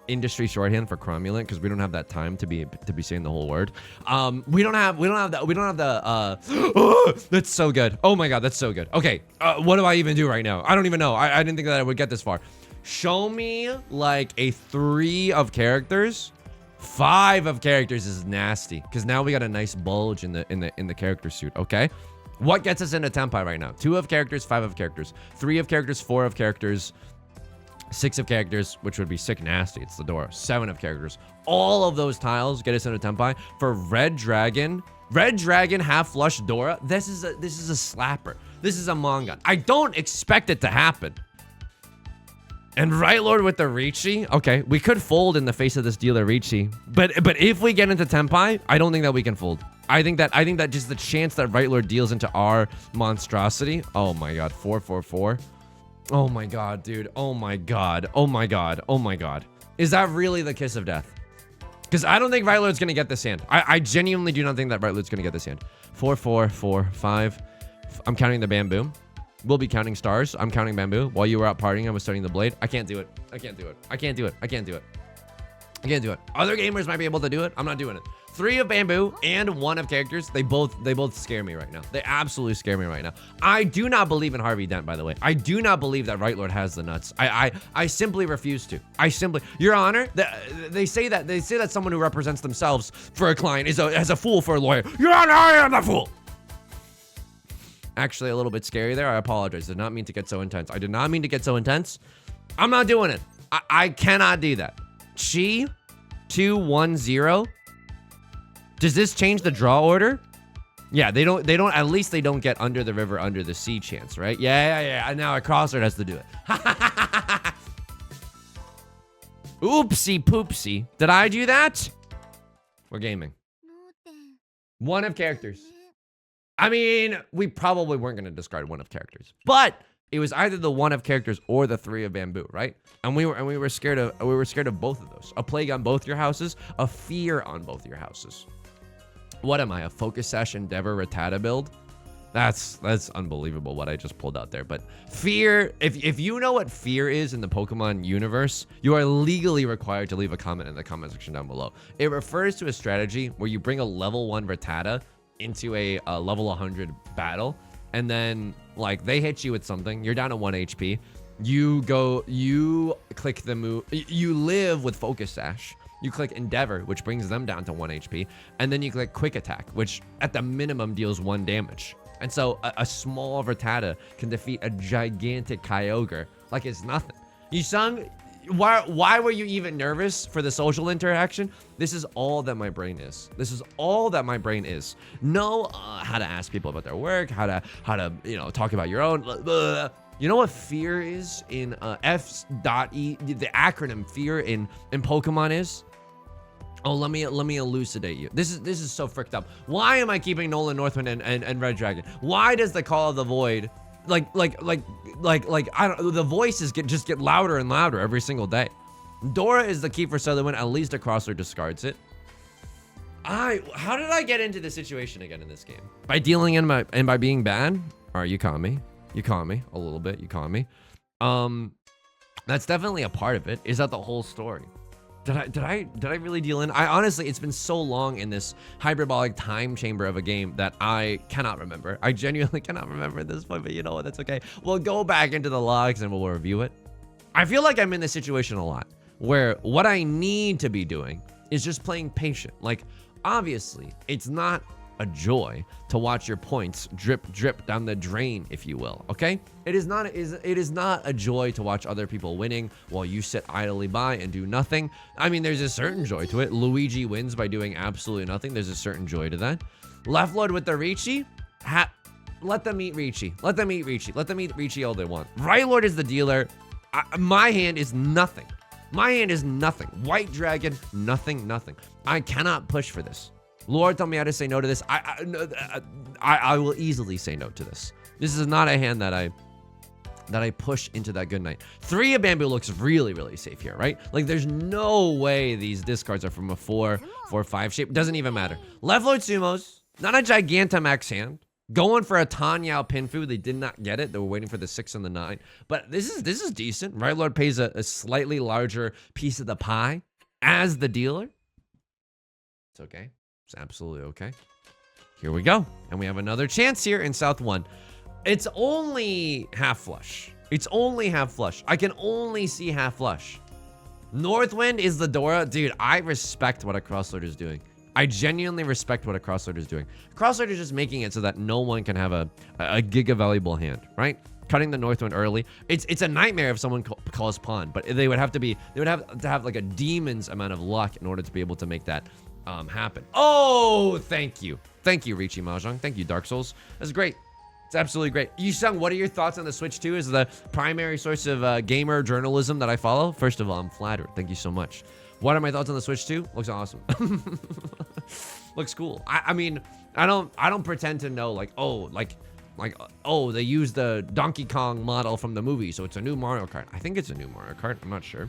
Industry shorthand for cromulent, because we don't have that time to be saying the whole word. We don't have the that's so good. Oh my god, that's so good. Okay, what do I even do right now? I don't even know. I didn't think that I would get this far. Show me like a 3 of characters. 5 of characters is nasty, because now we got a nice bulge in the character suit. Okay, what gets us into Tenpai right now? 2 of characters, 5 of characters, 3 of characters, 4 of characters, 6 of characters, which would be sick nasty. It's the door. 7 of characters. All of those tiles get us into Tenpai. For Red Dragon, half flush Dora. This is a slapper. This is a manga. I don't expect it to happen. And Right Lord with the Riichi. Okay, we could fold in the face of this dealer Riichi, but if we get into Tenpai, I don't think that we can fold. I think that just the chance that Right Lord deals into our monstrosity. Oh my god, 444. Oh my god, dude. Oh my god. Is that really the kiss of death? Because I don't think Right Lord's gonna get this hand. I genuinely do not think that Right Lord's gonna get this hand. 4, 4, 4, 5. I'm counting the bamboo. We'll be counting stars. I'm counting bamboo. While you were out partying, I was studying the blade. I can't do it. Other gamers might be able to do it. I'm not doing it. 3 of bamboo and 1 of characters. They both scare me right now. They absolutely scare me right now. I do not believe in Harvey Dent, by the way. I do not believe that Right Lord has the nuts. I simply refuse to. Your Honor, they say that someone who represents themselves for a client is a fool for a lawyer. Your Honor, I am the fool. Actually, a little bit scary there. I apologize. Did not mean to get so intense. I did not mean to get so intense. I'm not doing it. I cannot do that. Chi 210. Does this change the draw order? Yeah, they don't, at least they don't get under the river, under the sea chance, right? Yeah. And now a crossword has to do it. Oopsie poopsie. Did I do that? We're gaming. 1 of characters. I mean, we probably weren't going to discard 1 of characters, but it was either the 1 of characters or the 3 of bamboo, right? And we were scared of both of those. A plague on both your houses, a fear on both your houses. What am I? A focus sash endeavor Rattata build? That's unbelievable what I just pulled out there. But fear, if you know what fear is in the Pokemon universe, you are legally required to leave a comment in the comment section down below. It refers to a strategy where you bring a level 1 Rattata into a level 100 battle, and then like they hit you with something, you're down to 1 HP. You click the move, you live with Focus Sash. You click Endeavor, which brings them down to 1 HP, and then you click Quick Attack, which at the minimum deals 1 damage. And so a small Rattata can defeat a gigantic Kyogre like it's nothing. Yusong, why were you even nervous for the social interaction? This is all that my brain is. This is all that my brain is. Know how to ask people about their work, how to talk about your own. You know what fear is in F.E, the acronym fear in Pokemon is? Oh, let me elucidate you. This is so fricked up. Why am I keeping Nolan Northwind and Red Dragon? Why does the Call of the Void, like I don't, the voices just get louder and louder every single day. Dora is the key for Southern. At least a Crossler discards it. How did I get into this situation again in this game? By dealing in and by being bad? All right, you caught me. You caught me a little bit. You caught me. That's definitely a part of it. Is that the whole story? Did I really deal in? I honestly, it's been so long in this hyperbolic time chamber of a game that I cannot remember. I genuinely cannot remember at this point, but you know what? That's okay. We'll go back into the logs and we'll review it. I feel like I'm in this situation a lot where what I need to be doing is just playing patient. Like, obviously, it's not a joy to watch your points drip down the drain, if you will. Okay, it is not a joy to watch other people winning while you sit idly by and do nothing. I mean, there's a certain joy to it. Luigi wins by doing absolutely nothing. There's a certain joy to that. Left Lord with the Riichi, let them eat Riichi. Let them eat Riichi. Let them eat Riichi all they want. Right Lord is the dealer. My hand is nothing. My hand is nothing. White Dragon, nothing. I cannot push for this. Lord, tell me how to say no to this. I will easily say no to this. This is not a hand that I push into that good night. 3 of Bamboo looks really, really safe here, right? Like, there's no way these discards are from a 4-5 shape. Doesn't even matter. Left Lord Sumos, not a Gigantamax hand. Going for a Tanyao Pinfu. They did not get it. They were waiting for the 6 and the 9. But this is decent. Right Lord pays a slightly larger piece of the pie as the dealer. It's okay. It's absolutely okay. Here we go. And we have another chance here in South 1. It's only half flush. It's only half flush. I can only see half flush. Northwind is the Dora. Dude, I respect what a Crosslord is doing. I genuinely respect what a Crosslord is doing. Crosslord is just making it so that no one can have a giga valuable hand, right? Cutting the Northwind early. It's a nightmare if someone calls pawn, but they would have to have like a demon's amount of luck in order to be able to make that happen. Oh, thank you, Riichi Mahjong. Thank you, Dark Souls. That's great. It's absolutely great. Yusong, what are your thoughts on the Switch 2 as the primary source of gamer journalism that I follow? First of all, I'm flattered. Thank you so much. What are my thoughts on the Switch 2? Looks awesome. Looks cool. I mean, I don't pretend to know like they used the Donkey Kong model from the movie, so it's a new Mario Kart. I think it's a new Mario Kart. I'm not sure.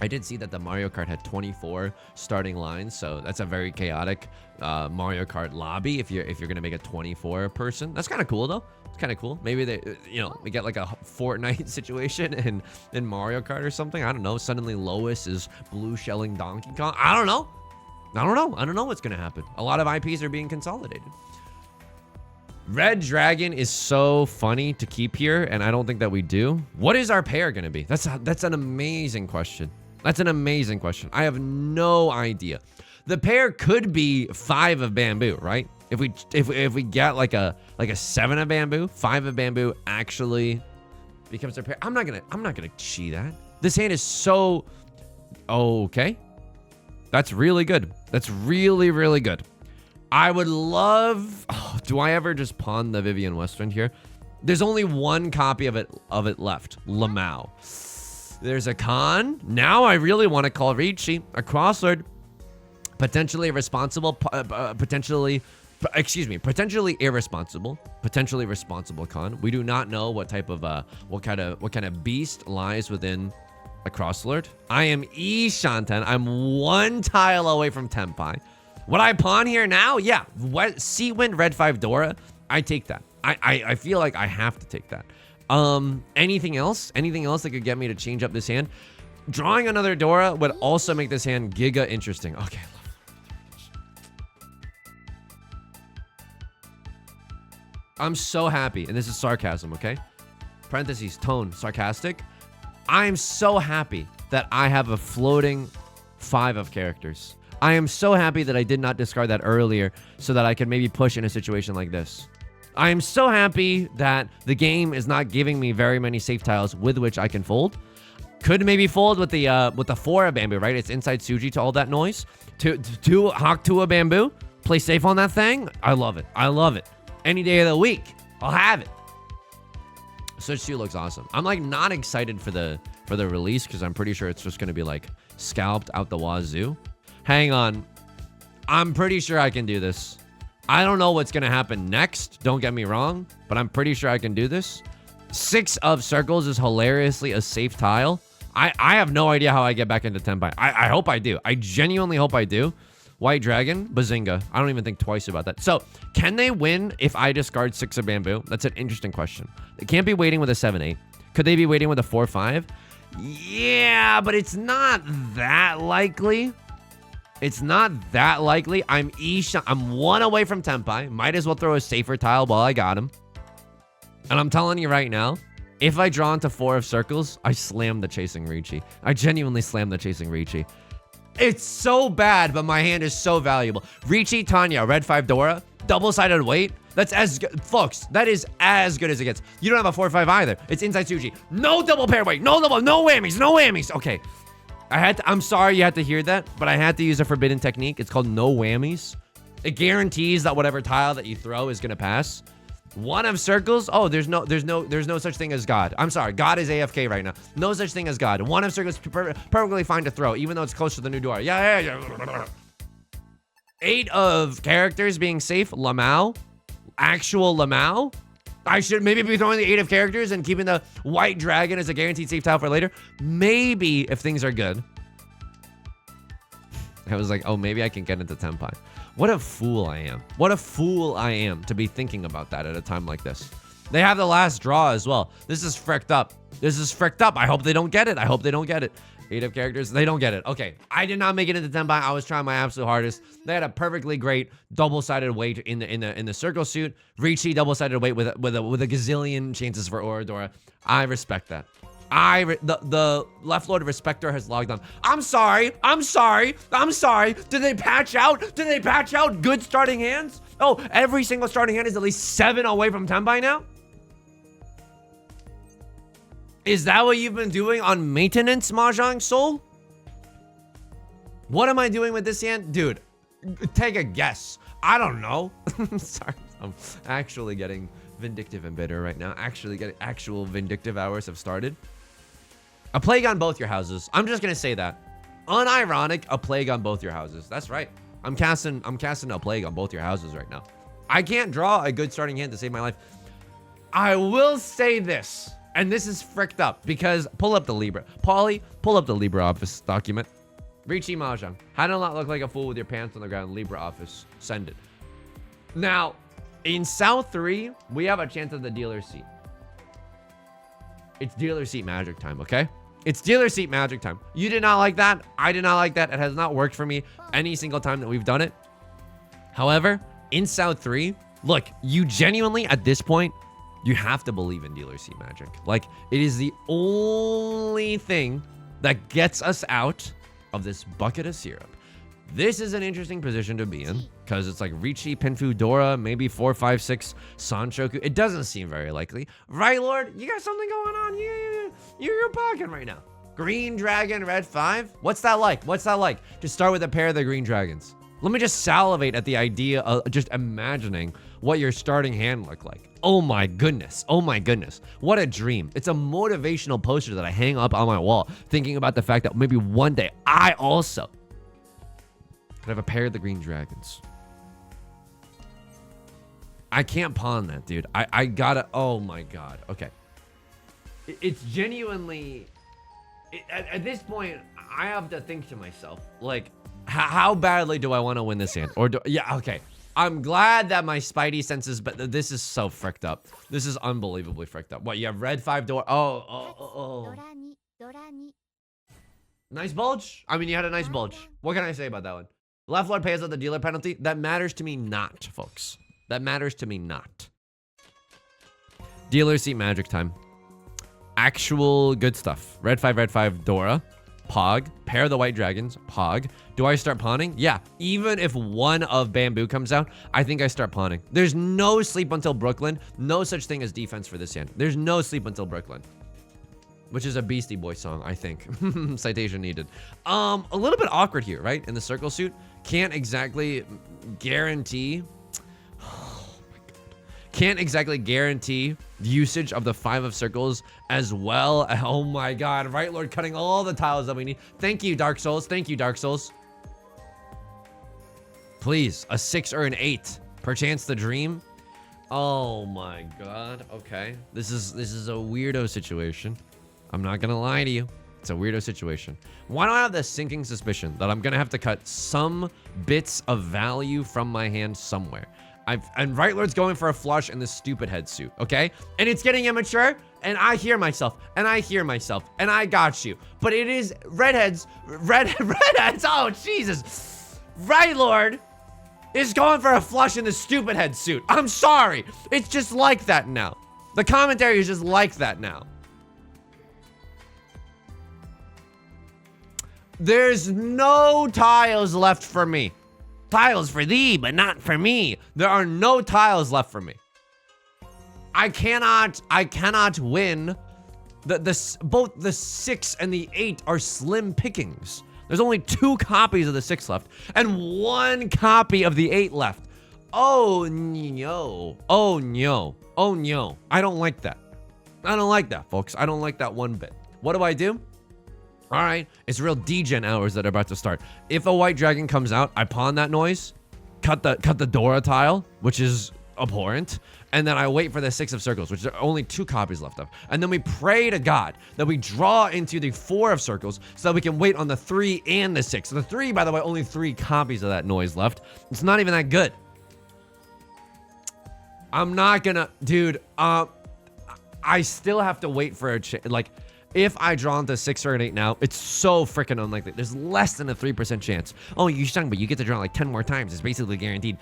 I did see that the Mario Kart had 24 starting lines, so that's a very chaotic Mario Kart lobby if you're gonna make a 24 person. That's kind of cool though. It's kind of cool. Maybe we get like a Fortnite situation in Mario Kart or something. I don't know. Suddenly Lois is blue shelling Donkey Kong. I don't know what's gonna happen. A lot of IPs are being consolidated. Red Dragon is so funny to keep here, and I don't think that we do. What is our pair gonna be? That's an amazing question. That's an amazing question. I have no idea. The pair could be 5 of Bamboo, right? If we get like a 7 of Bamboo, 5 of Bamboo actually becomes their pair. I'm not gonna cheat that. This hand is so okay. That's really good. That's really, really good. I would love. Oh, do I ever just pawn the Vivian Westwind here? There's only 1 copy of it left. Lamau. There's a con. Now I really want to call Riichi a Crosslord. Potentially irresponsible. Potentially irresponsible. Potentially responsible con. We do not know what type of what kind of beast lies within a Crosslord. I am Shanten. I'm 1 tile away from Tenpai. Would I pawn here now? Yeah. Seawind Red 5 Dora. I take that. I feel like I have to take that. Anything else? Anything else that could get me to change up this hand? Drawing another Dora would also make this hand giga interesting. Okay. I'm so happy, and this is sarcasm, okay? Parentheses, tone, sarcastic. I'm so happy that I have a floating 5 of characters. I am so happy that I did not discard that earlier so that I could maybe push in a situation like this. I am so happy that the game is not giving me very many safe tiles with which I can fold. Could maybe fold with the 4 of bamboo, right? It's inside Tsuji to all that noise. To Hawk to a bamboo. Play safe on that thing. I love it. I love it. Any day of the week, I'll have it. Switch 2 looks awesome. I'm like not excited for the release because I'm pretty sure it's just gonna be like scalped out the wazoo. Hang on. I'm pretty sure I can do this. I don't know what's gonna happen next. Don't get me wrong, but I'm pretty sure I can do this. 6 of circles is hilariously a safe tile. I have no idea how I get back into Tenpai. I hope I do. I genuinely hope I do. White Dragon, Bazinga. I don't even think twice about that. So, can they win if I discard 6 of bamboo? That's an interesting question. They can't be waiting with a 7-8. Could they be waiting with a 4-5? Yeah, but it's not that likely. It's not that likely. I'm 1 away from Tenpai. Might as well throw a safer tile while I got him. And I'm telling you right now, if I draw into 4 of circles, I slam the Chasing Riichi. I genuinely slam the Chasing Riichi. It's so bad, but my hand is so valuable. Riichi, Tanya, red 5 Dora, double-sided weight. That's as good. Folks, that is as good as it gets. You don't have a 4-5 either. It's inside Tsuji. No double pair weight. No whammies. No whammies. Okay. I'm sorry you had to hear that, but I had to use a forbidden technique. It's called no whammies. It guarantees that whatever tile that you throw is gonna pass. 1 of circles. Oh, there's no such thing as God. I'm sorry. God is AFK right now. No such thing as God. 1 of circles perfectly fine to throw, even though it's close to the new door. Yeah. 8 of characters being safe. Lamau. Actual Lamau. I should maybe be throwing the 8 of characters and keeping the white dragon as a guaranteed safe tile for later. Maybe if things are good. I was like, oh, maybe I can get into Tenpai. What a fool I am. What a fool I am to be thinking about that at a time like this. They have the last draw as well. This is fricked up. This is fricked up. I hope they don't get it. I hope they don't get it. 8 of characters. They don't get it. Okay. I did not make it into Tenpai. I was trying my absolute hardest. They had a perfectly great double-sided weight in the circle suit. Riichi double-sided weight with a gazillion chances for Oradora. I respect that. The Left Lord Respector has logged on. I'm sorry. Did they patch out good starting hands? Oh, every single starting hand is at least 7 away from Tenpai now? Is that what you've been doing on maintenance, Mahjong Soul? What am I doing with this hand? Dude, take a guess. I don't know. Sorry, I'm actually getting vindictive and bitter right now. Actual vindictive hours have started. A plague on both your houses. I'm just gonna say that. Unironic, a plague on both your houses. That's right. I'm casting a plague on both your houses right now. I can't draw a good starting hand to save my life. I will say this, and this is fricked up because pull up the Libra. Paulie, pull up the Libra office document. Riichi Mahjong. How to not look like a fool with your pants on the ground. Libra office. Send it. Now, in South 3, we have a chance at the dealer seat. It's dealer seat magic time, okay? It's dealer seat magic time. You did not like that. I did not like that. It has not worked for me any single time that we've done it. However, in South 3, look, you genuinely, at this point, you have to believe in dealer seat magic. Like, it is the only thing that gets us out of this bucket of syrup. This is an interesting position to be in because it's like Riichi, Pinfu, Dora, maybe 4, 5, 6, Sanshoku. It doesn't seem very likely. Right, Lord? You got something going on. You're pocket right now. Green Dragon, red 5. What's that like? What's that like? To start with a pair of the Green Dragons. Let me just salivate at the idea of just imagining what your starting hand looked like. Oh my goodness. Oh my goodness. What a dream. It's a motivational poster that I hang up on my wall, thinking about the fact that maybe one day I also could have a pair of the Green Dragons. I can't pawn that, dude. I gotta, oh my God. Okay. It's genuinely, at this point, I have to think to myself, like, how badly do I want to win this hand? Or yeah, okay. I'm glad that my spidey senses, but this is so fricked up. This is unbelievably fricked up. What, you have red 5 door? Oh. Nice bulge? I mean, you had a nice bulge. What can I say about that one? Left Lord pays out the dealer penalty. That matters to me not, folks. That matters to me not. Dealer seat magic time. Actual good stuff. Red 5, Dora. Pog. Pair of the white dragons. Pog. Do I start pawning? Yeah. Even if one of bamboo comes out, I think I start pawning. There's no sleep until Brooklyn. No such thing as defense for this hand. There's no sleep until Brooklyn. Which is a Beastie Boy song, I think. Citation needed. A little bit awkward here, right? In the circle suit. Can't exactly guarantee... Can't exactly guarantee usage of the 5 of circles as well. Oh my god. Right Lord cutting all the tiles that we need. Thank you, Dark Souls. Thank you, Dark Souls. Please, a 6 or an 8. Perchance the dream. Oh my god. Okay. This is a weirdo situation. I'm not gonna lie to you. It's a weirdo situation. Why do I have the sinking suspicion that I'm gonna have to cut some bits of value from my hand somewhere? And Right Lord's going for a flush in this stupid head suit, okay? And it's getting immature, and I hear myself, and I got you. But it is redheads, redheads, oh Jesus. Right Lord is going for a flush in the stupid head suit. I'm sorry, it's just like that now. The commentary is just like that now. There's no tiles left for me. Tiles for thee, but not for me. There are no tiles left for me. I cannot win. Both the 6 and the 8 are slim pickings. There's only 2 copies of the 6 left and 1 copy of the 8 left. Oh no. Oh no. Oh no. I don't like that. I don't like that, folks. I don't like that one bit. What do? All right, it's real degen hours that are about to start. If a white dragon comes out, I pawn that noise, cut the Dora tile, which is abhorrent, and then I wait for the 6 of circles, which there are only 2 copies left of. And then we pray to God that we draw into the 4 of circles so that we can wait on the 3 and the 6. The 3, by the way, only 3 copies of that noise left. It's not even that good. I'm not gonna, dude. I still have to wait for a like. If I draw into 6 or an 8 now, it's so freaking unlikely. There's less than a 3% chance. Oh, Yusong, but you get to draw like 10 more times. It's basically guaranteed.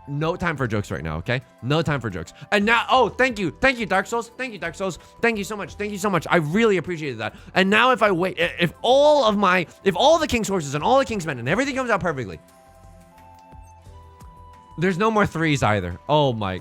No time for jokes right now, okay? No time for jokes. And now, oh, thank you, Dark Souls. Thank you, Dark Souls. Thank you so much. Thank you so much. I really appreciated that. And now if I wait, if all the King's Horses and all the King's Men and everything comes out perfectly, there's no more 3s either. Oh my.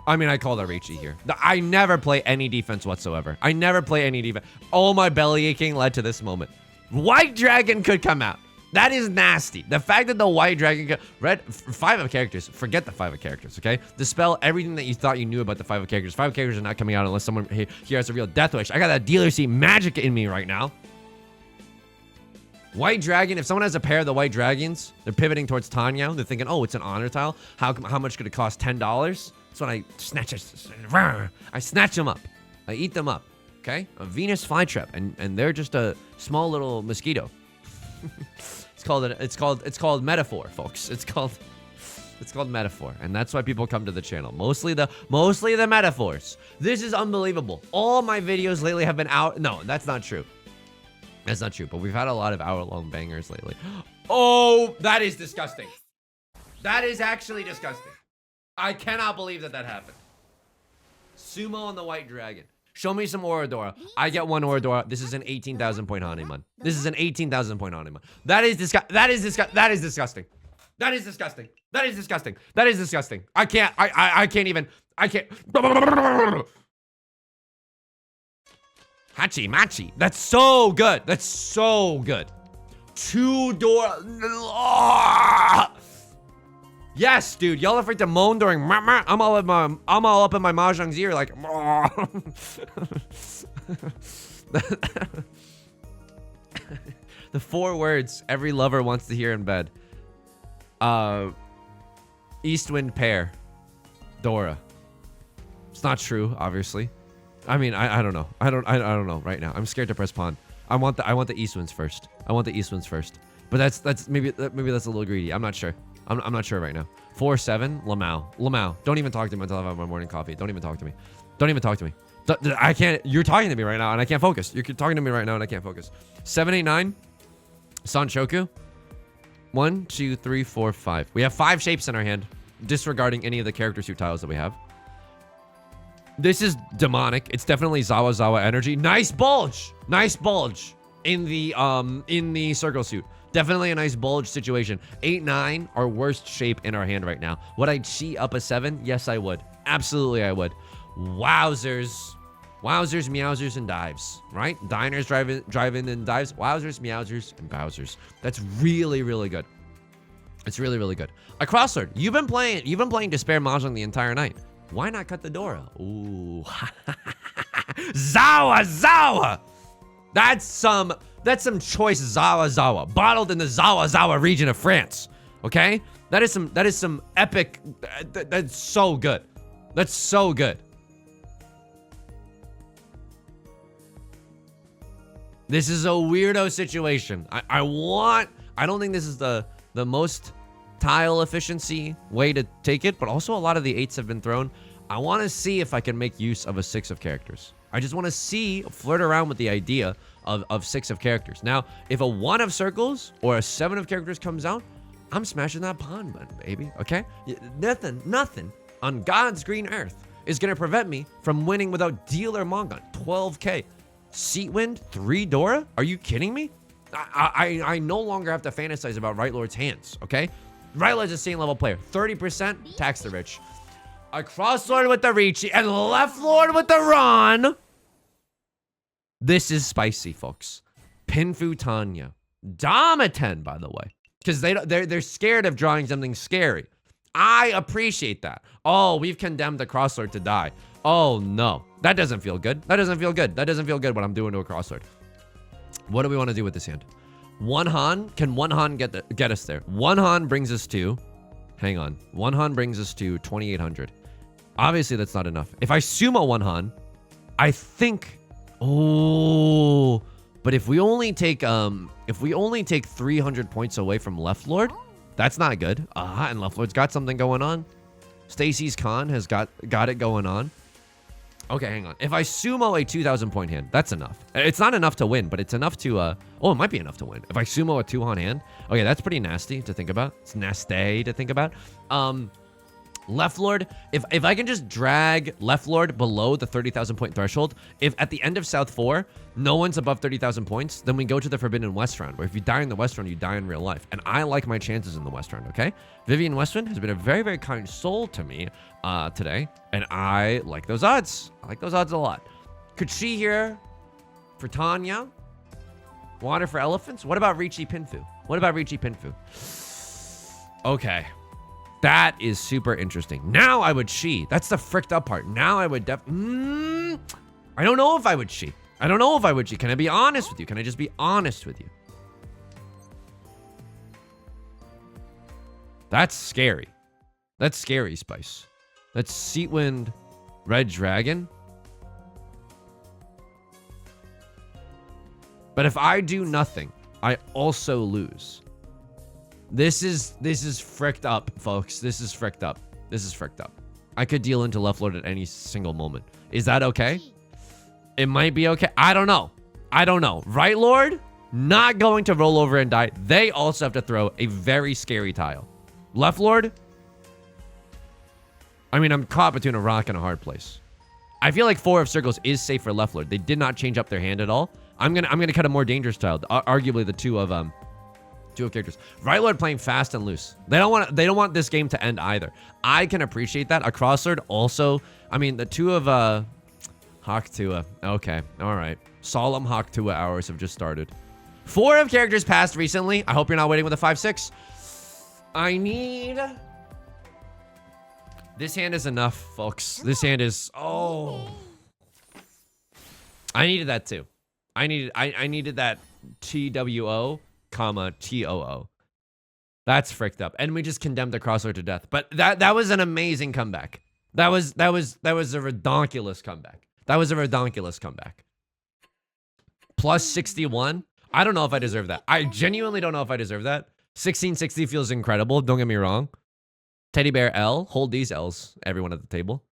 I mean, I call that Riichi here. I never play any defense whatsoever. I never play any defense. All my belly aching led to this moment. White dragon could come out. That is nasty. The fact that the white dragon could... Red... 5 of characters. Forget the 5 of characters, okay? Dispel everything that you thought you knew about the 5 of characters. 5 of characters are not coming out unless someone here has a real death wish. I got that dealer seat magic in me right now. White dragon, if someone has a pair of the white dragons, they're pivoting towards Tanya. They're thinking, oh, it's an honor tile. How much could it cost? $10? That's when I snatch it. I snatch them up. I eat them up. Okay? A Venus flytrap, and they're just a small little mosquito. It's called metaphor, folks. It's called metaphor, and that's why people come to the channel. Mostly the metaphors. This is unbelievable. All my videos lately have been out. No, that's not true. That's not true, but we've had a lot of hour-long bangers lately. Oh, that is disgusting. That is actually disgusting. I cannot believe that happened. Sumo on the white dragon. Show me some Oradora. I get 1 Oradora. This is an 18,000 point Hanuman. This is an 18,000 point Hanuman. That is disgusting. That is disgusting. That is disgusting. That is disgusting. That is disgusting. That is disgusting. I can't even. Hachi Machi. That's so good. That's so good. 2 door. Yes, dude. Y'all are afraid to moan during. I'm all up in my Mahjong's ear like. The 4 words every lover wants to hear in bed. East wind pair. Dora. It's not true, obviously. I mean, I don't know. I don't know right now. I'm scared to press pawn. I want the east winds first. I want the east winds first. But that's maybe that's a little greedy. I'm not sure. I'm not sure right now. 4-7, Lamau. Don't even talk to me until I have my morning coffee. Don't even talk to me. Don't even talk to me. I can't. You're talking to me right now, and I can't focus. You're talking to me right now, and I can't focus. 7, 8, 9. Sanchoku. 1, 2, 3, 4, 5. We have 5 shapes in our hand, disregarding any of the character suit tiles that we have. This is demonic. It's definitely Zawa energy. Nice bulge. Nice bulge in the circle suit. Definitely a nice bulge situation. 8, 9, our worst shape in our hand right now. Would I cheat up a 7? Yes, I would. Absolutely, I would. Wowzers. Wowzers, meowsers, and dives. Right? Diners, drive-in, and dives. Wowzers, meowsers, and bowsers. That's really, really good. It's really, really good. A crossword. You've been playing Despair Mahjong the entire night. Why not cut the door? Ooh. Zawa. That's some choice Zawa. Bottled in the Zawa region of France. Okay? That is some epic. That's so good. That's so good. This is a weirdo situation. I don't think this is the most tile efficiency way to take it, but also a lot of the 8s have been thrown. I want to see if I can make use of a 6 of characters. I just want to flirt around with the idea of 6 of characters. Now, if a 1 of circles or a 7 of characters comes out, I'm smashing that pawn button, baby. Okay? Nothing on God's green earth is going to prevent me from winning without dealer Mongon. 12K. Seat wind, 3 Dora? Are you kidding me? I no longer have to fantasize about Right Lord's hands, okay? Right Lord's a same level player. 30%, tax the rich. A cross lord with the Riichi and left lord with the Ron. This is spicy, folks. Pinfu Tanya. Dama-ten, by the way. Because they're scared of drawing something scary. I appreciate that. Oh, we've condemned the crosslord to die. Oh, no. That doesn't feel good. That doesn't feel good. That doesn't feel good what I'm doing to a crosslord. What do we want to do with this hand? One Han. Can one Han get us there? One Han brings us to... Hang on. One Han brings us to 2,800. Obviously, that's not enough. If I sumo one Han, I think... Oh... But if we only take 300 points away from Left Lord, that's not good. And Left Lord's got something going on. Stacy's Khan has got it going on. Okay, hang on. If I sumo a 2,000 point hand, that's enough. It's not enough to win, but it's enough to oh, it might be enough to win. If I sumo a 2-Han hand, okay, that's pretty nasty to think about. It's nasty to think about. Left Lord, if I can just drag Left Lord below the 30,000 point threshold, if at the end of South 4, no one's above 30,000 points, then we go to the Forbidden West round, where if you die in the West round, you die in real life. And I like my chances in the West round, okay? Vivian Westwind has been a very, very kind soul to me today, and I like those odds. I like those odds a lot. Could she here for Tanya? Water for elephants? What about Riichi Pinfu? What about Riichi Pinfu? Okay. That is super interesting. Now I would she. That's the fricked up part. Now I would I don't know if I would she. I don't know if I would she. Can I be honest with you? Can I just be honest with you? That's scary. That's scary, Spice. That's Seatwind Red Dragon. But if I do nothing, I also lose. This is fricked up, folks. This is fricked up. This is fricked up. I could deal into Left Lord at any single moment. Is that okay? It might be okay. I don't know. I don't know. Right Lord, not going to roll over and die. They also have to throw a very scary tile. Left Lord, I mean, I'm caught between a rock and a hard place. I feel like 4 of circles is safe for Left Lord. They did not change up their hand at all. I'm gonna cut a more dangerous tile. Arguably the two of characters. Right Lord playing fast and loose. They don't want this game to end either. I can appreciate that. A crossword also. I mean, the two of Haktua. Okay, all right. Solemn Haktua hours have just started. 4 of characters passed recently. I hope you're not waiting with a 5-6. I need. This hand is enough, folks. This hand is. Oh. I needed that too. I needed that TWO. Comma TOO. That's fricked up. And we just condemned the crossword to death. But that was an amazing comeback. That was a redonkulous comeback. That was a redonkulous comeback. Plus 61. I don't know if I deserve that. I genuinely don't know if I deserve that. 1660 feels incredible. Don't get me wrong. Teddy bear L. Hold these L's, everyone at the table.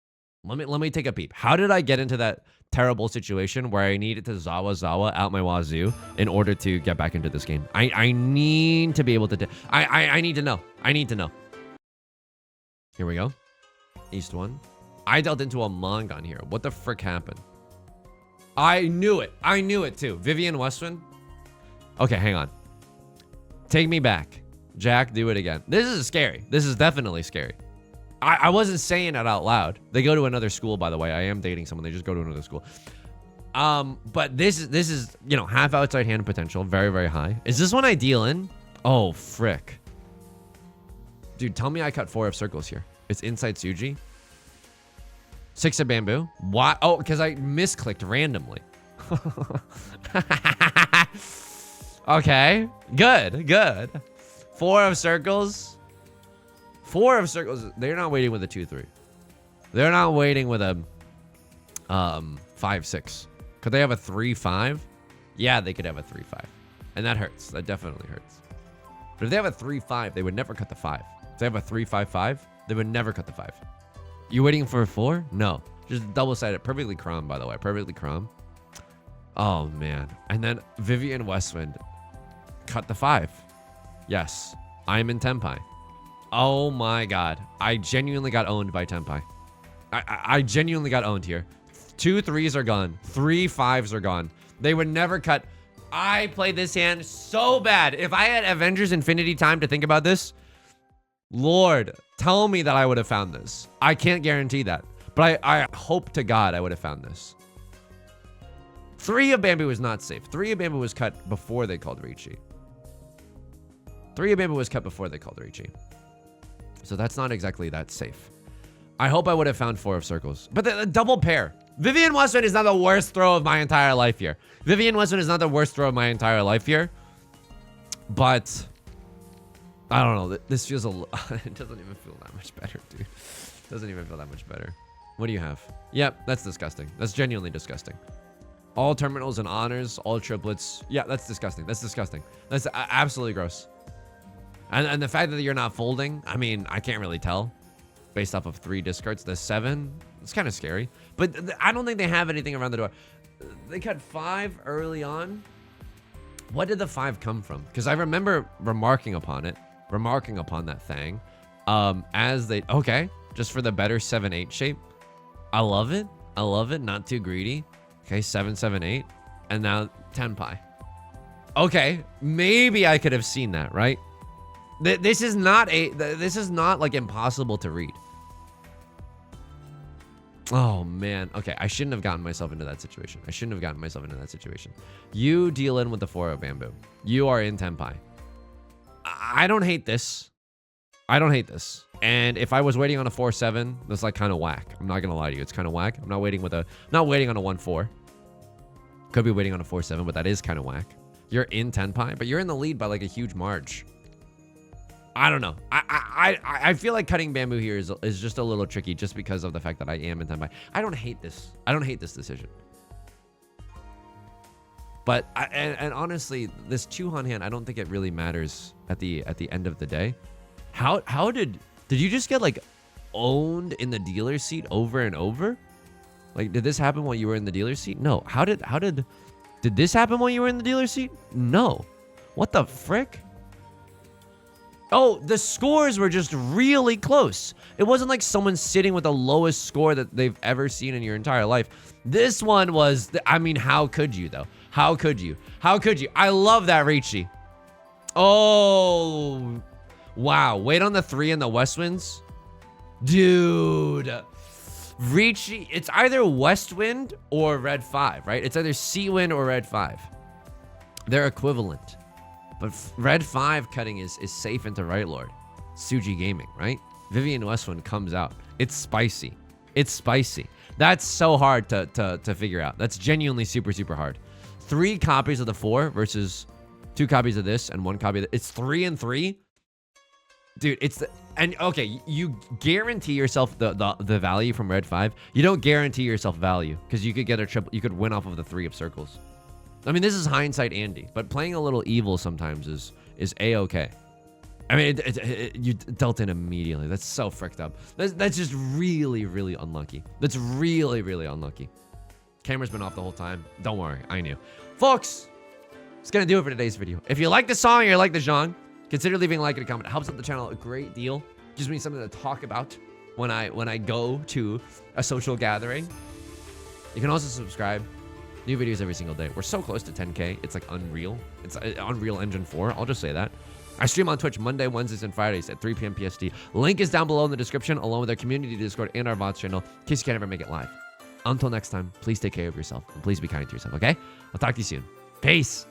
Let me take a peep. How did I get into that terrible situation where I needed to Zawa out my wazoo in order to get back into this game? I need to be able to... I need to know. I need to know. Here we go. East 1. I dealt into a Mongon here. What the frick happened? I knew it. I knew it too. Vivian Westwind. Okay, hang on. Take me back. Jack, do it again. This is scary. This is definitely scary. I wasn't saying it out loud. They go to another school, by the way. I am dating someone. They just go to another school. But this is, you know, half outside hand potential. Very, very high. Is this one I deal in? Oh, frick. Dude, tell me I cut 4 of circles here. It's inside Tsuji. 6 of bamboo. Why? Oh, because I misclicked randomly. Okay. Good, good. 4 of circles. 4 of circles. They're not waiting with a 2-3. They're not waiting with a 5-6. Could they have a 3-5? Yeah, they could have a 3-5. And that hurts. That definitely hurts. But if they have a 3-5, they would never cut the 5. If they have a 3-5-5, they would never cut the 5. You waiting for a 4? No. Just double-sided. Perfectly chrome, by the way. Perfectly chrome. Oh, man. And then Vivian Westwind cut the 5. Yes. I'm in Tenpai. Oh, my God. I genuinely got owned by Tenpai. I genuinely got owned here. 2 3s are gone. 3 5s are gone. They would never cut. I played this hand so bad. If I had Avengers Infinity time to think about this, Lord, tell me that I would have found this. I can't guarantee that. But I hope to God I would have found this. 3 of bamboo was not safe. 3 of bamboo was cut before they called Riichi. 3 of bamboo was cut before they called Riichi. So that's not exactly that safe. I hope I would have found 4 of circles. But the double pair. Vivian Westwind is not the worst throw of my entire life here. Vivian Westwind is not the worst throw of my entire life here. But I don't know. This feels a it doesn't even feel that much better, dude. It doesn't even feel that much better. What do you have? Yep, that's disgusting. That's genuinely disgusting. All terminals and honors, all triplets. Yeah, that's disgusting. That's disgusting. That's absolutely gross. And the fact that you're not folding, I mean, I can't really tell based off of 3 discards. The 7, it's kind of scary. But I don't think they have anything around the door. They cut 5 early on. What did the 5 come from? Because I remember remarking upon that thing. As they, okay, just for the better 7-8 shape. I love it. I love it. Not too greedy. Okay, 7-7-8. And now Tenpai. Okay, maybe I could have seen that, right? This is not like impossible to read. Oh man. Okay, I shouldn't have gotten myself into that situation. You deal in with the 4 of bamboo. You are in Tenpai. I don't hate this. And if I was waiting on a 4-7, that's like kind of whack. I'm not gonna lie to you. It's kind of whack. I'm not waiting on a 1-4. Could be waiting on a 4-7, but that is kind of whack. You're in Tenpai, but you're in the lead by like a huge marge. I don't know. I feel like cutting bamboo here is just a little tricky just because of the fact that I am in Tenpai. I don't hate this. I don't hate this decision. But and honestly, this Chuhan hand, I don't think it really matters at the end of the day. How did you just get like owned in the dealer's seat over and over? Like, did this happen while you were in the dealer's seat? No. Did this happen while you were in the dealer's seat? No. What the frick? Oh, the scores were just really close. It wasn't like someone sitting with the lowest score that they've ever seen in your entire life. This one was, I mean, how could you though? How could you? I love that Riichi. Oh, wow. Wait on the 3 in the Westwinds. Dude. Riichi, it's either Westwind or Red 5, right? It's either Seawind or Red 5. They're equivalent. But Red 5 cutting is safe into Right Lord. Tsuji Gaming, right? Vivian Westwind comes out. It's spicy. That's so hard to figure out. That's genuinely super, super hard. 3 copies of the 4 versus 2 copies of this and 1 copy of it's 3 and 3. Dude, okay, you guarantee yourself the value from Red 5. You don't guarantee yourself value because you could get a triple. You could win off of the 3 of circles. I mean, this is hindsight Andy, but playing a little evil sometimes is a-okay. I mean, you dealt in immediately. That's so fricked up. That's just really, really unlucky. That's really, really unlucky. Camera's been off the whole time. Don't worry, I knew. Folks, it's gonna do it for today's video. If you like the song or you like the genre, consider leaving a like and a comment. It helps out the channel a great deal. Gives me something to talk about when I go to a social gathering. You can also subscribe. New videos every single day. We're so close to 10K. It's like unreal. It's Unreal Engine 4. I'll just say that. I stream on Twitch Monday, Wednesdays, and Fridays at 3 p.m. PST. Link is down below in the description, along with our community Discord and our VODs channel, in case you can't ever make it live. Until next time, please take care of yourself, and please be kind to yourself, okay? I'll talk to you soon. Peace.